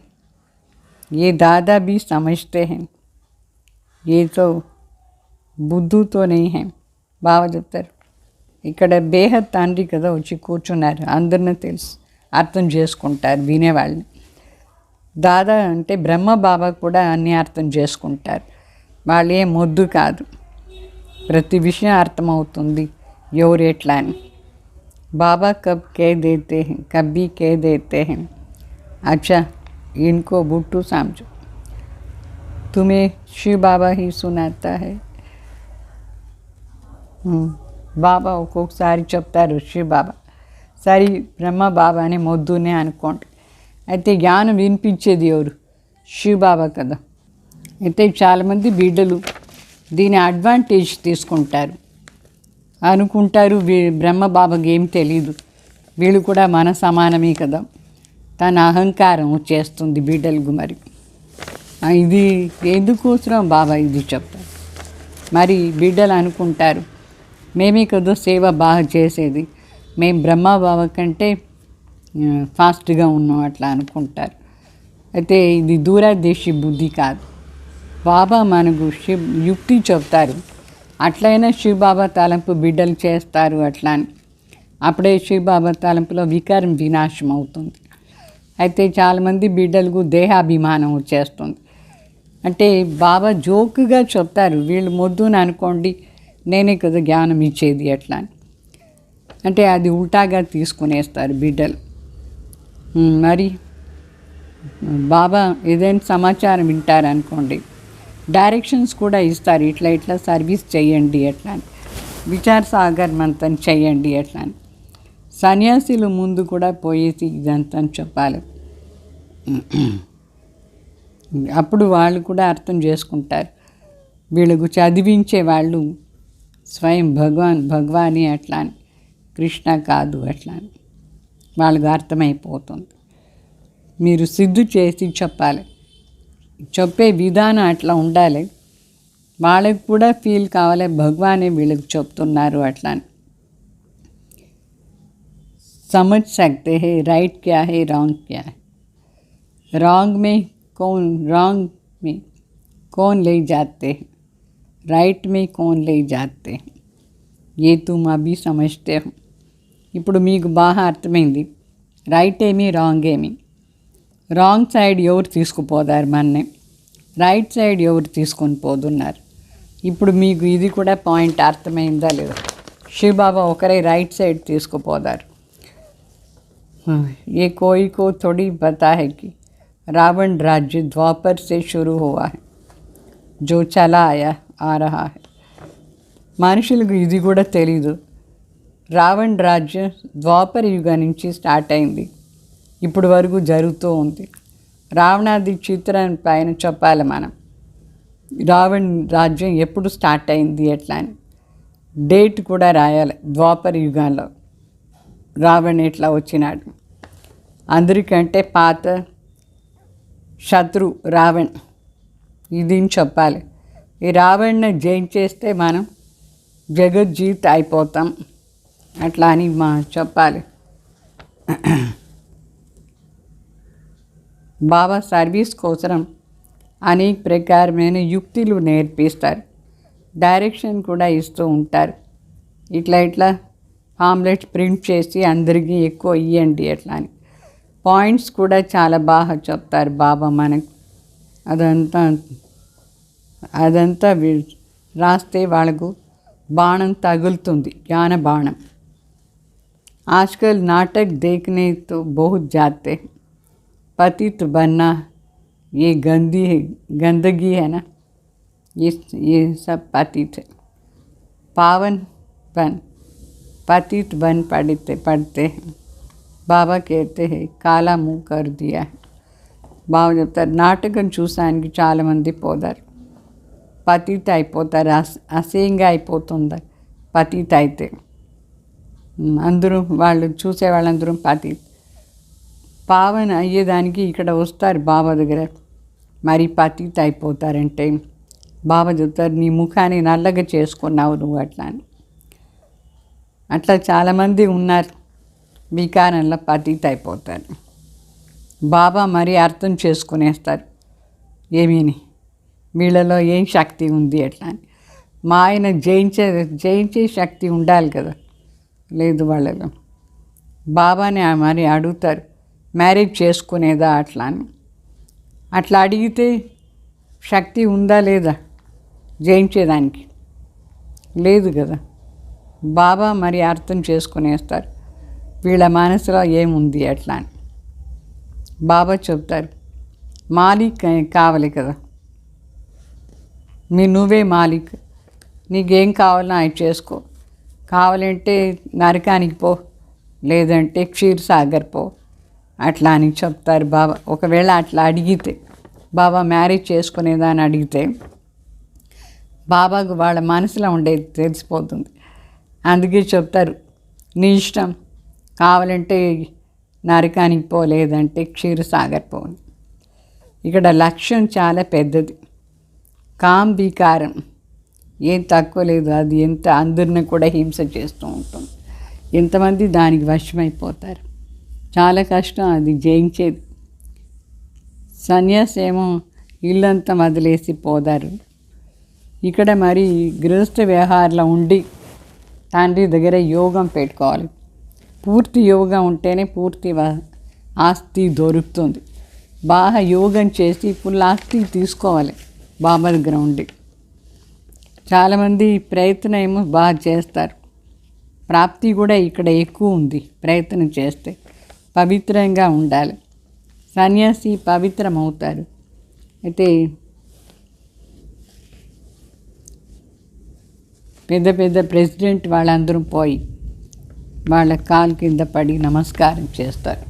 ये दादा भी समझते हैं, ये तो బుద్ధు తో नहीं है. బాబా చెప్తారు, ఇక్కడ బేహద్ తండ్రి కదా వచ్చి కూర్చున్నారు, అందరినీ తెలుసు, అర్థం చేసుకుంటారు వినేవాళ్ళని. దాదా అంటే బ్రహ్మ బాబా కూడా అన్నీ అర్థం చేసుకుంటారు, వాళ్ళు ఏం మొద్దు కాదు, ప్రతి విషయం అర్థమవుతుంది ఎవరు ఎట్లా అని. బాబా కబ్ కహ్ దేతే हैं अच्छा इनको बुट्टू समझो, तुम्हें शिव बाबा ही सुनाता है. బాబా ఒక్కొక్కసారి చెప్తారు శివ బాబా, సరి బ్రహ్మ బాబాని మొద్దునే అనుకోండి. అయితే జ్ఞానం వినిపించేది ఎవరు, శివ బాబా కదా. అయితే చాలామంది బిడ్డలు దీని అడ్వాంటేజ్ తీసుకుంటారు, అనుకుంటారు బ్రహ్మ బాబాకి ఏం తెలీదు, వీళ్ళు కూడా మన సమానమే కదా, తన అహంకారం చేస్తుంది బిడ్డలకు. మరి ఇది ఎందుకోసం బాబా ఇది చెప్తారు. మరి బిడ్డలు అనుకుంటారు మేమే కదా సేవ బాగా చేసేది, మేము బ్రహ్మ బాబా కంటే ఫాస్ట్గా ఉన్నాం అట్లా అనుకుంటారు. అయితే ఇది దూరదేశీ బుద్ధి కాదు. బాబా మనకు యుక్తి చెప్తారు, అట్లయినా శివబాబా తలంపు బిడ్డలు చేస్తారు అట్లా అని. అప్పుడే శివబాబా తలంపులో వికారం వినాశం అవుతుంది. అయితే చాలామంది బిడ్డలకు దేహాభిమానం వచ్చేస్తుంది. అంటే బాబా జోకుగా చెప్తారు, వీళ్ళు మొద్దుని అనుకోండి, నేనే కదా జ్ఞానం ఇచ్చేది అట్లా అని. అంటే అది ఉల్టాగా తీసుకునేస్తారు బిడ్డలు. మరి బాబా ఏదైనా సమాచారం వింటారనుకోండి, డైరెక్షన్స్ కూడా ఇస్తారు, ఇట్లా ఇట్లా సర్వీస్ చేయండి అట్లా అని, విచార్ సాగర్ మంతం చేయండి అట్లా అని. సన్యాసులు ముందు కూడా పోయేసి ఇదంతా చెప్పాలి. అప్పుడు వాళ్ళు కూడా అర్థం చేసుకుంటారు, వీళ్ళకు చదివించే వాళ్ళు స్వయం భగవాని అట్లా అని, కృష్ణ కాదు అట్లా అని వాళ్ళకు అర్థమైపోతుంది. మీరు సిద్ధు చేసి చెప్పాలి, చెప్పే విధానం అట్లా ఉండాలి. వాళ్ళకి కూడా ఫీల్ కావాలి భగవానే వీళ్ళకి చెప్తున్నారు అట్లా అని. समझ सकते हैं राइट क्या है रॉन्ग क्या है, रॉन्ग में कौन ले जाते हैं, राइट में कौन ले जाते हैं, ये तुम अभी समझते हो. ఇప్పుడు మీకు బాగా అర్థమైంది రైట్ ఏమి రాంగ్ ఏమి. రాంగ్ సైడ్ ఎవరు తీసుకుపోతారు మనని, రైట్ సైడ్ ఎవరు తీసుకొని పోతున్నారు. ఇప్పుడు మీకు ఇది కూడా పాయింట్ అర్థమైందా లేదా. శివబాబా ఒకరే రైట్ సైడ్ తీసుకుపోతారు. ये कोई को थोड़ी पता है कि रावण राज्य द्वापर से शुरू हुआ है, जो चला आया आ रहा है. మనుషులకు ఇది కూడా తెలీదు, రావణ్ రాజ్యం ద్వాపర యుగం నుంచి స్టార్ట్ అయింది, ఇప్పుడు వరకు జరుగుతూ ఉంది. రావణాది చిత్రం పైన చెప్పాలి మనం, రావణ్ రాజ్యం ఎప్పుడు స్టార్ట్ అయింది ఎట్లా అని డేట్ కూడా రాయాలి. ద్వాపర యుగంలో రావణ్ ఎట్లా వచ్చినాడు, అందరికంటే పాత శత్రు రావణ్, ఇది చెప్పాలి. ఈ రావణ్ని జయించేస్తే మనం జగజ్జీత్ అయిపోతాం అట్లా అని చెప్పాలి. బాబా సర్వీస్ కోసం అనేక ప్రకారమైన యుక్తులు నేర్పిస్తారు, డైరెక్షన్ కూడా ఇస్తూ ఉంటారు. ఇట్లా ఇట్లా పాంప్లెట్స్ ప్రింట్ చేసి అందరికీ ఎక్కువ ఇవ్వండి అట్లా అని. పాయింట్స్ కూడా చాలా బాగా చెప్తారు బాబా మనకు. అదంతా రాస్తే వాళ్ళకు బాణం తగులుతుంది, జ్ఞాన బాణం. आजकल नाटक देखने तो बहुत जाते, पतित बनना ये गंदगी है ना, ये सब पतित है. पावन बन पतित बन पढ़ते हैं. బాబా कहते हैं काला मुँह कर दिया है. బాబా చెప్తారు, నాటకం చూసానికి చాలామంది పోతారు, పతిత అయిపోతారు, అసహ్యంగా అయిపోతుంది పతిత అయితే. అందరూ వాళ్ళు చూసే వాళ్ళందరూ పావన అయ్యేదానికి ఇక్కడ వస్తారు బాబా దగ్గర, మరి పతిత అయిపోతారంటే బాబా చెప్తారు, నీ ముఖాన్ని నల్లగా చేసుకున్నావు నువ్వు అట్లా అని. అట్లా చాలామంది ఉన్నారు, వికారంలో పతిత అయిపోతారు. బాబా మరి అర్థం చేసుకునేస్తారు, ఏమీని వీళ్ళలో ఏం శక్తి ఉంది అట్లా అని. మా ఆయన జయించే శక్తి ఉండాలి కదా, లేదు వాళ్ళలో. బాబాని మరి అడుగుతారు, మ్యారేజ్ చేసుకునేదా అట్లా అని. అట్లా అడిగితే శక్తి ఉందా లేదా జయించేదానికి, లేదు కదా. బాబా మరి అర్థం చేసుకునేస్తారు వీళ్ళ మనసులో ఏముంది అట్లా అని. బాబా చెప్తారు, మాలిక్ కావాలి కదా, నువ్వే మాలిక్, నీకేం కావాలో అవి చేసుకో. కావాలంటే నరకానికి పో, లేదంటే క్షీరసాగర్ పో అట్లా అని చెప్తారు బాబా. ఒకవేళ అట్లా అడిగితే, బాబా మ్యారేజ్ చేసుకునేదాన్ని అడిగితే బాబాకు వాళ్ళ మనసులో ఉండేది తెలిసిపోతుంది. అందుకే చెప్తారు, నీ ఇష్టం, కావాలంటే నరకానికి పో, లేదంటే క్షీరసాగర్ పో. ఇక్కడ లక్ష్యం చాలా పెద్దది, కామ్ వికారం ఏం తక్కువ లేదు. అది ఎంత అందరిని కూడా హింస చేస్తూ ఉంటుంది, ఎంతమంది దానికి వశమైపోతారు. చాలా కష్టం అది జయించేది. సన్యాసి ఏమో ఇల్లంతా వదిలేసి పోదారు, ఇక్కడ మరి గృహస్థ వ్యవహారంలో ఉండి తండ్రి దగ్గర యోగం పెట్టుకోవాలి. పూర్తి యోగం ఉంటేనే పూర్తి ఆస్తి దొరుకుతుంది. బాగా యోగం చేసి ఫుల్ ఆస్తి తీసుకోవాలి బాబా దగ్గర ఉండి. చాలామంది ప్రయత్నం ఏమో బాగా చేస్తారు, ప్రాప్తి కూడా ఇక్కడ ఎక్కువ ఉంది. ప్రయత్నం చేస్తే పవిత్రంగా ఉండాలి. సన్యాసి పవిత్రం అవుతారు. అయితే పెద్ద పెద్ద ప్రెసిడెంట్ వాళ్ళందరూ పోయి వాళ్ళ కాలు కింద పడి నమస్కారం చేస్తారు.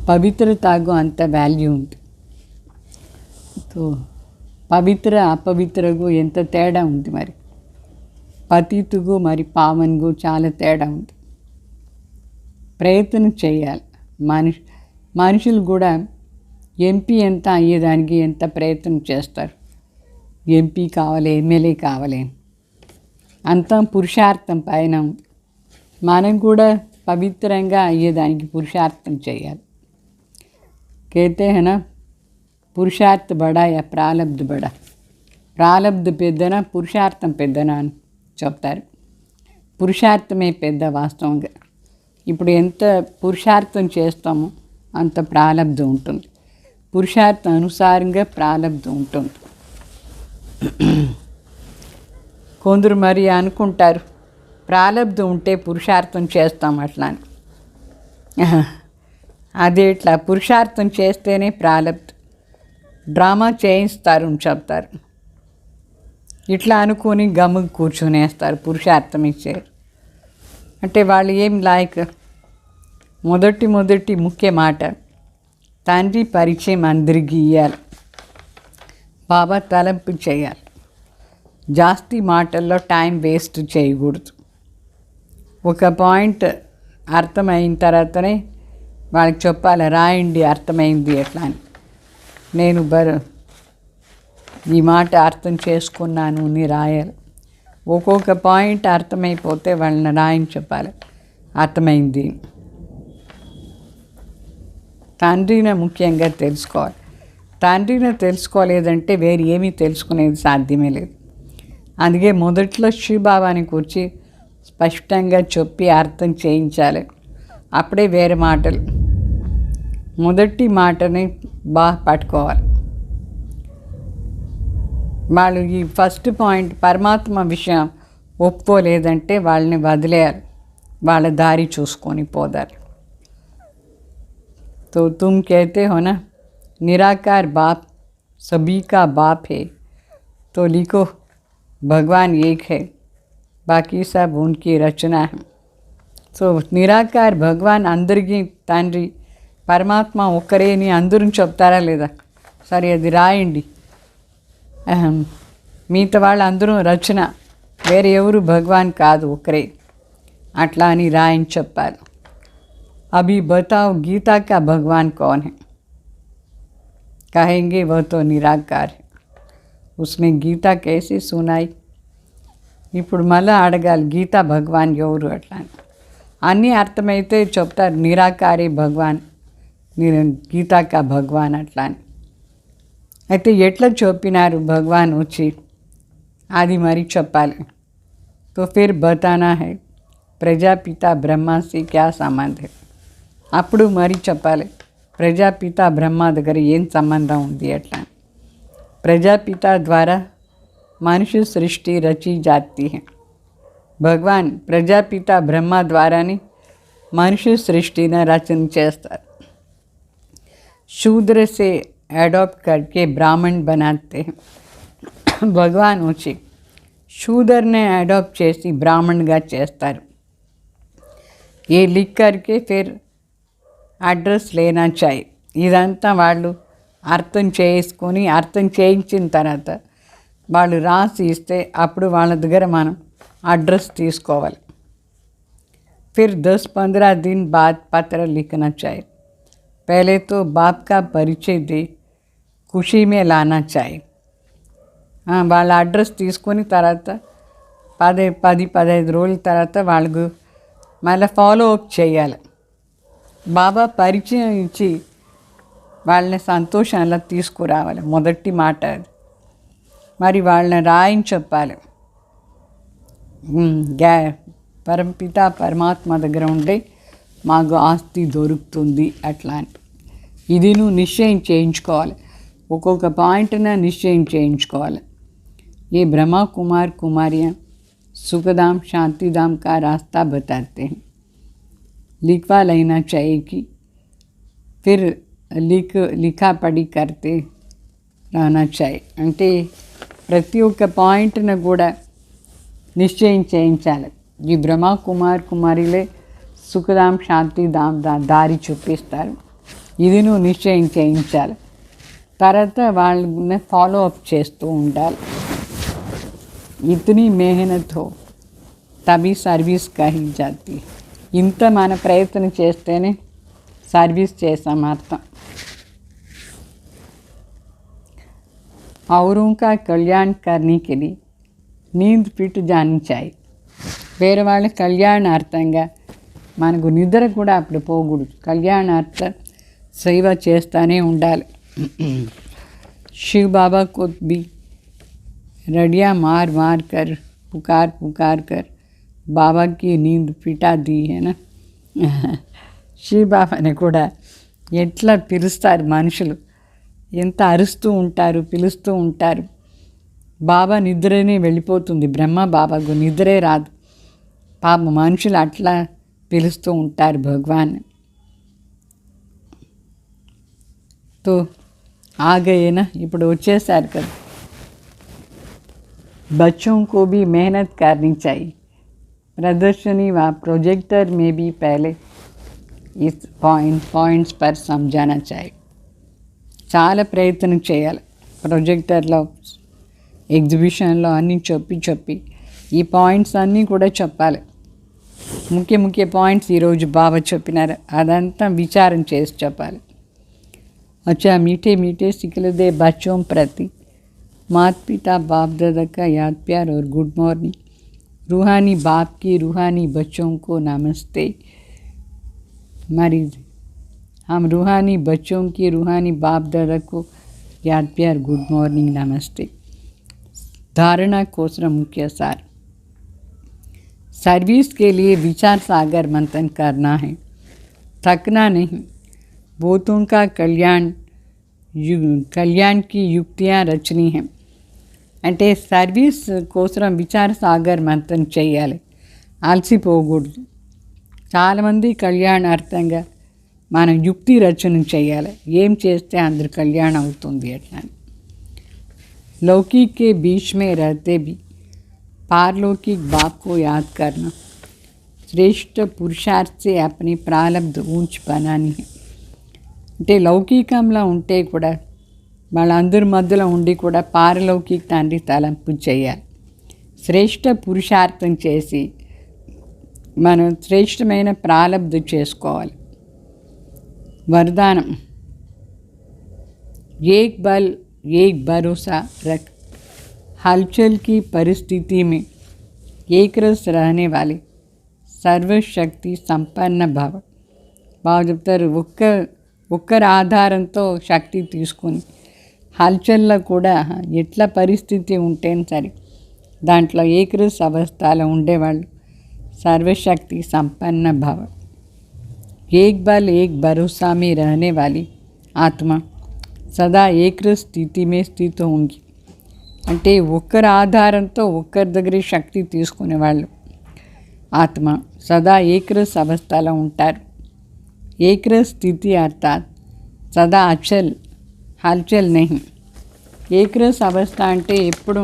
పవిత్రతకు అంత వాల్యూ ఉంది. సో పవిత్ర అపవిత్రకు ఎంత తేడా ఉంది. మరి పతితుకు మరి పావన్కు చాలా తేడా ఉంది. ప్రయత్నం చేయాలి. మనుషులు కూడా ఎంపీ ఎంత అయ్యేదానికి ఎంత ప్రయత్నం చేస్తారు. ఎంపీ కావాలి, ఎమ్మెల్యే కావాలి, అంతా పురుషార్థం పైన ఉంది. మనం కూడా పవిత్రంగా అయ్యేదానికి పురుషార్థం చేయాలి. कहते हैं ना పురుషార్థ బడా యా ప్రాలబ్ధ బడా. ప్రాలబ్ధ పెద్దనా పురుషార్థం పెద్దనా అని చెప్తారు. పురుషార్థమే పెద్ద వాస్తవంగా. ఇప్పుడు ఎంత పురుషార్థం చేస్తామో అంత ప్రాలబ్ధం ఉంటుంది. పురుషార్థం అనుసారంగా ప్రాలబ్ధం ఉంటుంది. కొందరు మరి అనుకుంటారు ప్రాలబ్ధం ఉంటే పురుషార్థం చేస్తాం అట్లా అని. అదే ఇట్లా పురుషార్థం చేస్తేనే ప్రాలబ్ధం. డ్రామా చేయిస్తారు అని చెప్తారు. ఇట్లా అనుకొని గమ్ముకు కూర్చునేస్తారు, పురుషార్థం ఇచ్చారు అంటే వాళ్ళు ఏం లాయక్. మొదటి ముఖ్య మాట తండ్రి పరిచయం అందరికీ ఇవ్వాలి. బాబా తలంపు చేయాలి. జాస్తి మాటల్లో టైం వేస్ట్ చేయకూడదు. ఒక పాయింట్ అర్థమైన తర్వాతనే వాళ్ళకి చెప్పాలి, రాయండి అర్థమైంది ఎట్లా అని. నేను ఈ మాట అర్థం చేసుకున్నాను అని రాయాలి. ఒక్కొక్క పాయింట్ అర్థమైపోతే వాళ్ళని రాయని చెప్పాలి అర్థమైంది. తండ్రిని ముఖ్యంగా తెలుసుకోవాలి. తండ్రిని తెలుసుకోలేదంటే వేరు ఏమీ తెలుసుకునేది సాధ్యమే లేదు. అందుకే మొదట్లో శివబాబాని కూర్చి స్పష్టంగా చెప్పి అర్థం చేయించాలి. అప్పుడే వేరే మాటలు. మొదటి మాటని బాగా పట్టుకోవాలి. వాళ్ళు ఈ ఫస్ట్ పాయింట్ పరమాత్మ విషయం ఒప్పుకోలేదంటే వాళ్ళని వదిలేయాలి, వాళ్ళ దారి చూసుకొని పోదారు. तो तुम कहते हो ना निराकार बाप सभी का बाप है, तो लिखो भगवान एक है, बाकी सब उनकी रचना है. సో నిరాకార్ భగవాన్ అందరికీ తండ్రి, పరమాత్మ ఒక్కరే అని అందరూ చెప్తారా లేదా? సరే అది రాయండి. మిగతా వాళ్ళు అందరూ రచన, వేరే ఎవరు భగవాన్ కాదు, ఒక్కరే అట్లా అని రాయని చెప్పాలి. अभी बताओ गीता का भगवान कौन है? कहेंगे वह तो निराकार है, उसने गीता कैसे सुनाई. ఇప్పుడు మళ్ళీ అడగాలి గీతా భగవాన్ ఎవరు అట్లా అని. అన్నీ అర్థమైతే చెప్తారు నిరాకారి భగవాన్, గీతా కా భగవాన్ అట్లా అని. అయితే ఎట్లా చెప్పినారు భగవాన్ వచ్చి అది మరి చెప్పాలి. तो फिर बताना है ప్రజాపిత బ్రహ్మ से क्या संबंध है. అప్పుడు మరి చెప్పాలి ప్రజాపిత బ్రహ్మ దగ్గర ఏం సంబంధం ఉంది అట్లా. ప్రజాపిత ద్వారా మనిషి సృష్టి రచి జాతి है. భగవాన్ ప్రజాపిత బ్రహ్మ ద్వారాని మనిషి సృష్టిని రచన చేస్తారు. శూద్ర से एडॉप्ट करके ब्राह्मण बनाते हैं. భగవాన్ వచ్చి శూద్రని అడాప్ట్ చేసి బ్రాహ్మణ్గా చేస్తారు. ఏ లిక్ करके फिर అడ్రస్ లేనా చాయ్. ఇదంతా వాళ్ళు అర్థం చేసుకొని అర్థం చేయించిన తర్వాత వాళ్ళు రాసి ఇస్తే అప్పుడు వాళ్ళ దగ్గర మనం అడ్రస్ తీసుకోవాలి. फिर 10-15 दिन बाद पत्र लिखना चाहिए. पहले तो बाप का परिचय दे, खुशी में लाना चाहिए. వాళ్ళ అడ్రస్ తీసుకొని తర్వాత 10-15 రోజుల తర్వాత వాళ్ళకు మళ్ళీ ఫాలో అప్ చేయాలి. బాబా పరిచయం ఇచ్చి వాళ్ళని సంతోషంలో తీసుకురావాలి. మొదటి మాట అది. మరి వాళ్ళని రాయని చెప్పాలి. పరమపిత పరమాత్మ దగ్గర ఉండే మాకు ఆస్తి దొరుకుతుంది అట్లా అని. ఇది నువ్వు నిశ్చయం చేయించుకోవాలి. ఒక్కొక్క పాయింట్న నిశ్చయం చేయించుకోవాలి. ये ब्रह्मा कुमार कुमारियाँ सुखधाम शांतिधाम का रास्ता बताते हैं. लिखवा लेना चाहिए कि फिर लिखा पढ़ी करते रहना चाहिए. అంటే ప్రతి ఒక్క పాయింట్ను కూడా నిశ్చయం చేయించాలి. ఈ బ్రహ్మ కుమార్ కుమారిలే సుఖధామ్ శాంతిధామ్ దారి చూపిస్తారు. ఇది నువ్వు నిశ్చయం చేయించాలి. తర్వాత వాళ్ళని ఫాలో అప్ చేస్తూ ఉండాలి. इतनी मेहनत हो तभी सर्विस कही जाती है. ఇంత మన ప్రయత్నం చేస్తేనే సర్వీస్ చేసాం అర్థం. औरों का कल्याण करने के लिए नींद फिट जानी चाहिए. వేరే వాళ్ళ కళ్యాణార్థంగా మనకు నిద్ర కూడా అప్పుడు పోకూడదు. కళ్యాణార్థ సేవ చేస్తూనే ఉండాలి. शिव बाबा को भी रडिया मार मार कर पुकार कर बाबा की नींद पिटा दी है ना. శివ బాబాని కూడా ఎట్లా పిలుస్తారు మనుషులు, ఎంత అరుస్తూ ఉంటారు, పిలుస్తూ ఉంటారు. బాబా నిద్రనే వెళ్ళిపోతుంది. బ్రహ్మ బాబాకు నిద్రే రాదు. పాప మనుషులు అట్లా పిలుస్తూ ఉంటారు భగవాన్. తో ఆగయేనా, ఇప్పుడు వచ్చేసారు కదా. बच्चों को भी मेहनत करनी चाहिए. प्रदर्शनी व प्रोजेक्टर में भी पहले इस पॉइंट्स पर समझाना चाहिए. చాలా ప్రయత్నం చేయాలి. ప్రొజెక్టర్లో ఎగ్జిబిషన్లో అన్నీ చెప్పి ఈ పాయింట్స్ అన్నీ కూడా చెప్పాలి. ముఖ్య పాయింట్స్ ఈరోజు బాబా చెప్పినారు, అదంతా విచారం చేసి చెప్పాలి. अच्छा मीठे मीठे सिखलदे बच्चों प्रति माता पिता बाप दादा का याद प्यार और गुड मॉर्निंग. रूहानी बाप की रूहानी बच्चों को नमस्ते. मरीज हम रूहानी बच्चों की रूहानी बाप दादा को याद प्यार गुड मॉर्निंग नमस्ते. धारणा कोसरा मुख्य सार. सर्विस के लिए विचार सागर मंथन करना है, थकना नहीं. भूतों का कल्याण की युक्तियाँ रचनी हैं. అంటే సర్వీస్ కోసం విచార సాగర్ మంథన్ చేయాలి, అలసిపోకూడదు. చాలామంది కళ్యాణార్థంగా మనం యుక్తి రచన చేయాలి. ఏం చేస్తే అందరు కళ్యాణం అవుతుంది అట్లా. लौकिक के बीच में रहते भी पारलौकिक बाप को याद करना. श्रेष्ठ पुरुषार्थ से अपनी प्रारब्ध ऊंच बनानी है. అంటే లౌకికంలో ఉంటే కూడా వాళ్ళందరి మధ్యలో ఉండి కూడా పారలౌకిక తండ్రి తలంపు చేయాలి. శ్రేష్ఠ పురుషార్థం చేసి మనం శ్రేష్టమైన ప్రారబ్ధ చేసుకోవాలి. వరదానం. एक बल एक भरोसा रख. हलचल की परिस्थिति में एक रस रहने वाले सर्वशक्ति संपन्न भव. బాగా చెప్తారు. ఒక్కరి ఆధారంతో శక్తి తీసుకొని హల్చల్లో కూడా ఎట్లా పరిస్థితి ఉంటేనే సరే దాంట్లో ఏకరస్ అవస్థలో ఉండేవాళ్ళు सर्वशक्ति संपन्न भव. एक बल एक भरोसा में रहने वाली आत्मा सदा ఏకరస్ స్థితి में स्थित होंगी. అంటే ఒక్కరి ఆధారంతో ఒక్కరి దగ్గర శక్తి తీసుకునేవాళ్ళు ఆత్మ సదా ఏకరస్ అవస్థలో ఉంటారు. ఏకరస్ స్థితి అర్థాత్ సదా అచల్ హల్చల్ నహి. ఏకరస్ అవస్థ అంటే ఎప్పుడు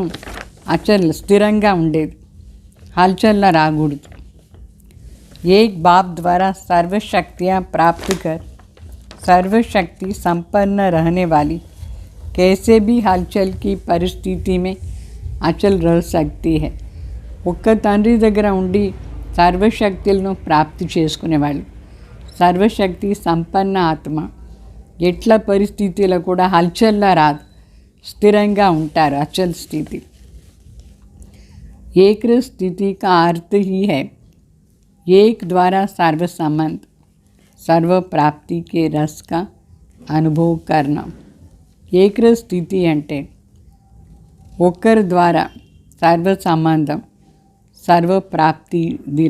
అచల్ స్థిరంగా ఉండేది, హల్చల్లో రాకూడదు. एक बाप द्वारा सर्वशक्तियाँ प्राप्त कर सर्वशक्ति संपन्न रहने वाली कैसे भी हलचल की परिस्थिति में अचल रह सकती है. ఒక్క తండ్రి దగ్గర ఉండి సర్వశక్తులను ప్రాప్తి చేసుకునేవాళ్ళు సర్వశక్తి సంపన్న ఆత్మ ఎట్ల పరిస్థితిలో కూడా హల్చల్లా రాదు, స్థిరంగా ఉంటారు. అచల్ స్థితి. ఏకరస్ స్థితి का अर्थ ही है एक द्वारा सर्व संबंध सर्व प्राप्ति के रस का अनुभव करना. ఏకరస్ స్థితి అంటే ఒకరి ద్వారా సర్వ సంబంధం సర్వప్రాప్తి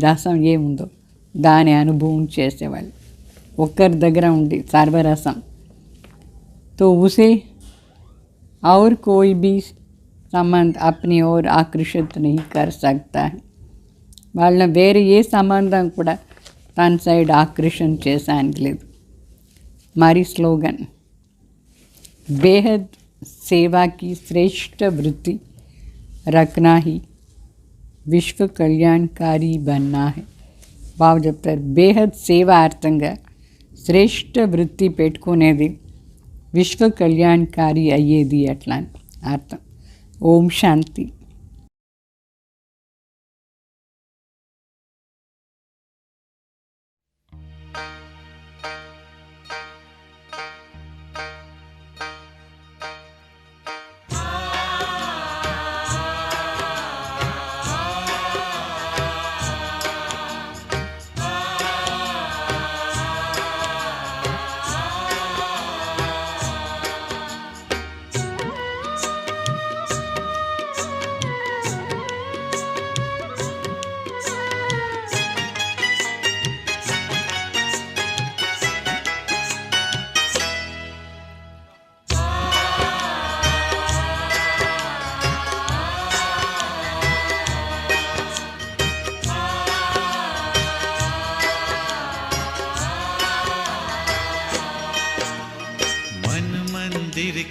రసం ఏముందో దాని అనుభవం చేసేవాళ్ళు. ఒకరి దగ్గర ఉండి సర్వరసం तो उसे और कोई भी संबंध अपनी ओर आकर्षित नहीं कर सकता है. వాళ్ళని వేరే ఏ సంబంధం కూడా తన సైడ్ ఆకర్షణ చేసానికి లేదు. మరి స్లోగన్ बेहद सेवा की श्रेष्ठ वृत्ति रखना ही विश्व कल्याणकारी बनना है. బాగా చెప్తారు. బేహద్ సేవార్థంగా శ్రేష్ఠ వృత్తి పెట్టుకునేది విశ్వ కళ్యాణకారి అయ్యేది అట్లా అర్థం. ఓం శాంతి.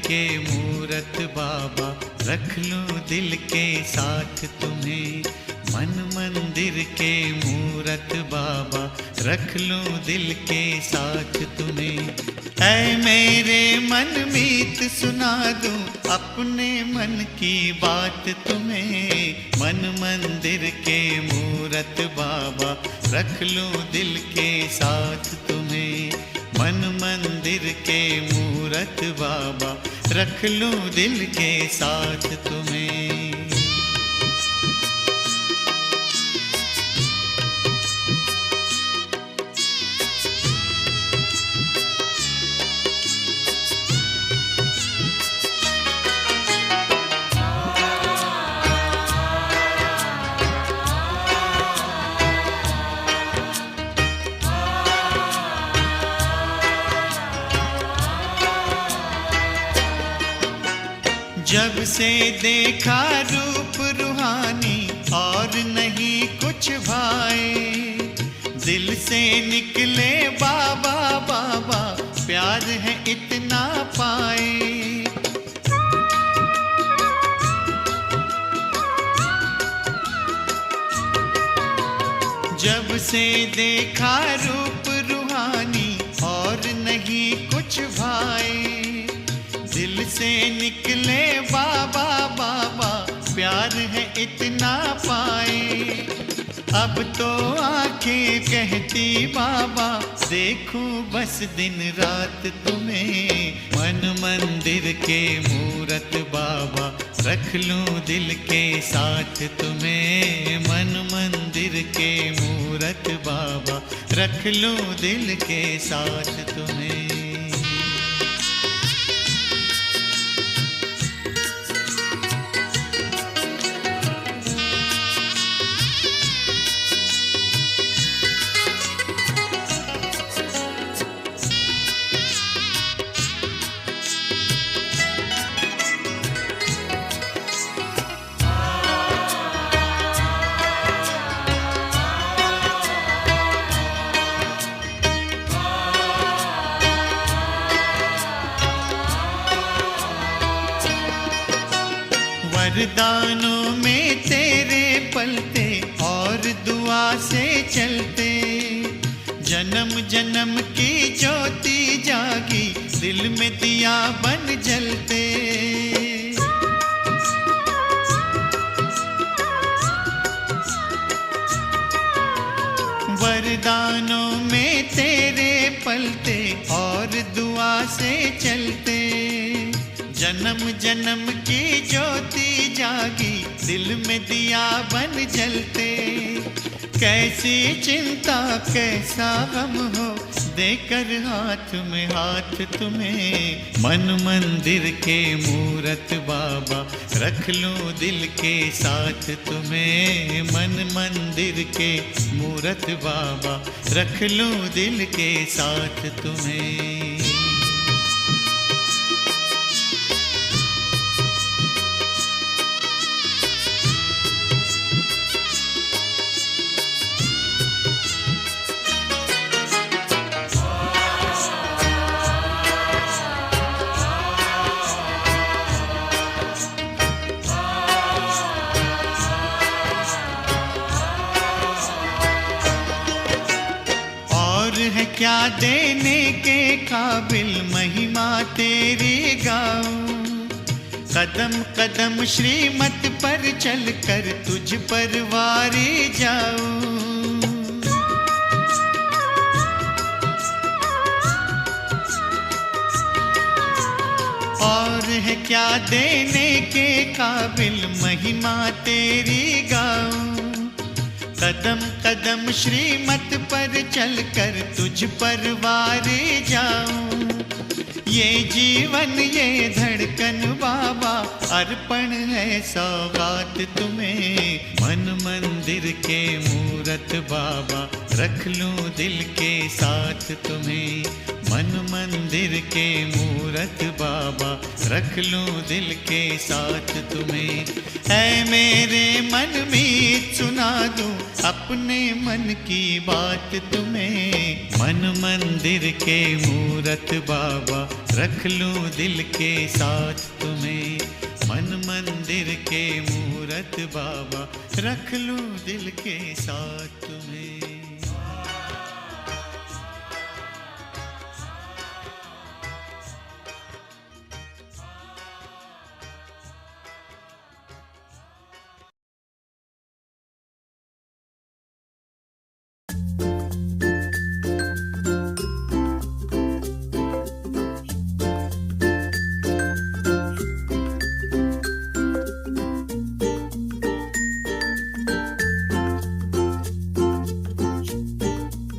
के मूरत बाबा रख लूं दिल के साथ तुम्हें. मन मंदिर के मूरत बाबा रख लूं दिल के साथ तुम्हें. ऐ मेरे मन मीत सुना दूं अपने मन की बात तुम्हें. मन मंदिर के मूरत बाबा रख लूं दिल के साथ तुम्हें. मन मंदिर के मूरत बाबा रख लूं दिल के साथ तुम्हें. जब से देखा रूप रूहानी और नहीं कुछ भाए. दिल से निकले बाबा बाबा प्यार है इतना पाए. जब से देखा रूप रूहानी और नहीं कुछ भाए. दिल से निकले बाबा बाबा प्यार है इतना पाए. अब तो आंखें कहती बाबा देखूं बस दिन रात तुम्हें. मन मंदिर के मूरत बाबा रख लूं दिल के साथ तुम्हें. मन मंदिर के मूरत बाबा रख लूं दिल के साथ तुम्हें. वरदानों में तेरे पलते और दुआ से चलते. जन्म जन्म की ज्योति जागी दिल में दिया बन जलते. वरदानों में तेरे पलते और दुआ से चलते. जन्म जन्म की ज्योति जागी दिल में दिया बन जलते. कैसी चिंता कैसा गम हो देकर हाथ में हाथ तुम्हें। मन मंदिर के मूरत बाबा रख लूं दिल के साथ तुम्हें। मन मंदिर के मूरत बाबा रख लूं दिल के साथ तुम्हें। है क्या देने के काबिल महिमा तेरी गाऊं। कदम कदम श्रीमत पर चलकर तुझ पर वारी जाऊं। और है क्या देने के काबिल महिमा तेरी गाऊं। कदम कदम श्रीमत पर चलकर तुझ पर वारे जाऊं। ये जीवन ये धड़कन बाबा अर्पण है सौगात तुम्हें। मन मंदिर के मूरत बाबा रख लूं दिल के साथ तुम्हें। मन मंदिर के मूरत बाबा रख लूं दिल के साथ तुम्हें। ऐ मेरे मन में सुना दूं अपने मन की बात तुम्हें। मन मंदिर के मूरत बाबा रख लूं दिल के साथ तुम्हें। मन मंदिर के मूरत बाबा रख लूं दिल के साथ तुम्हें।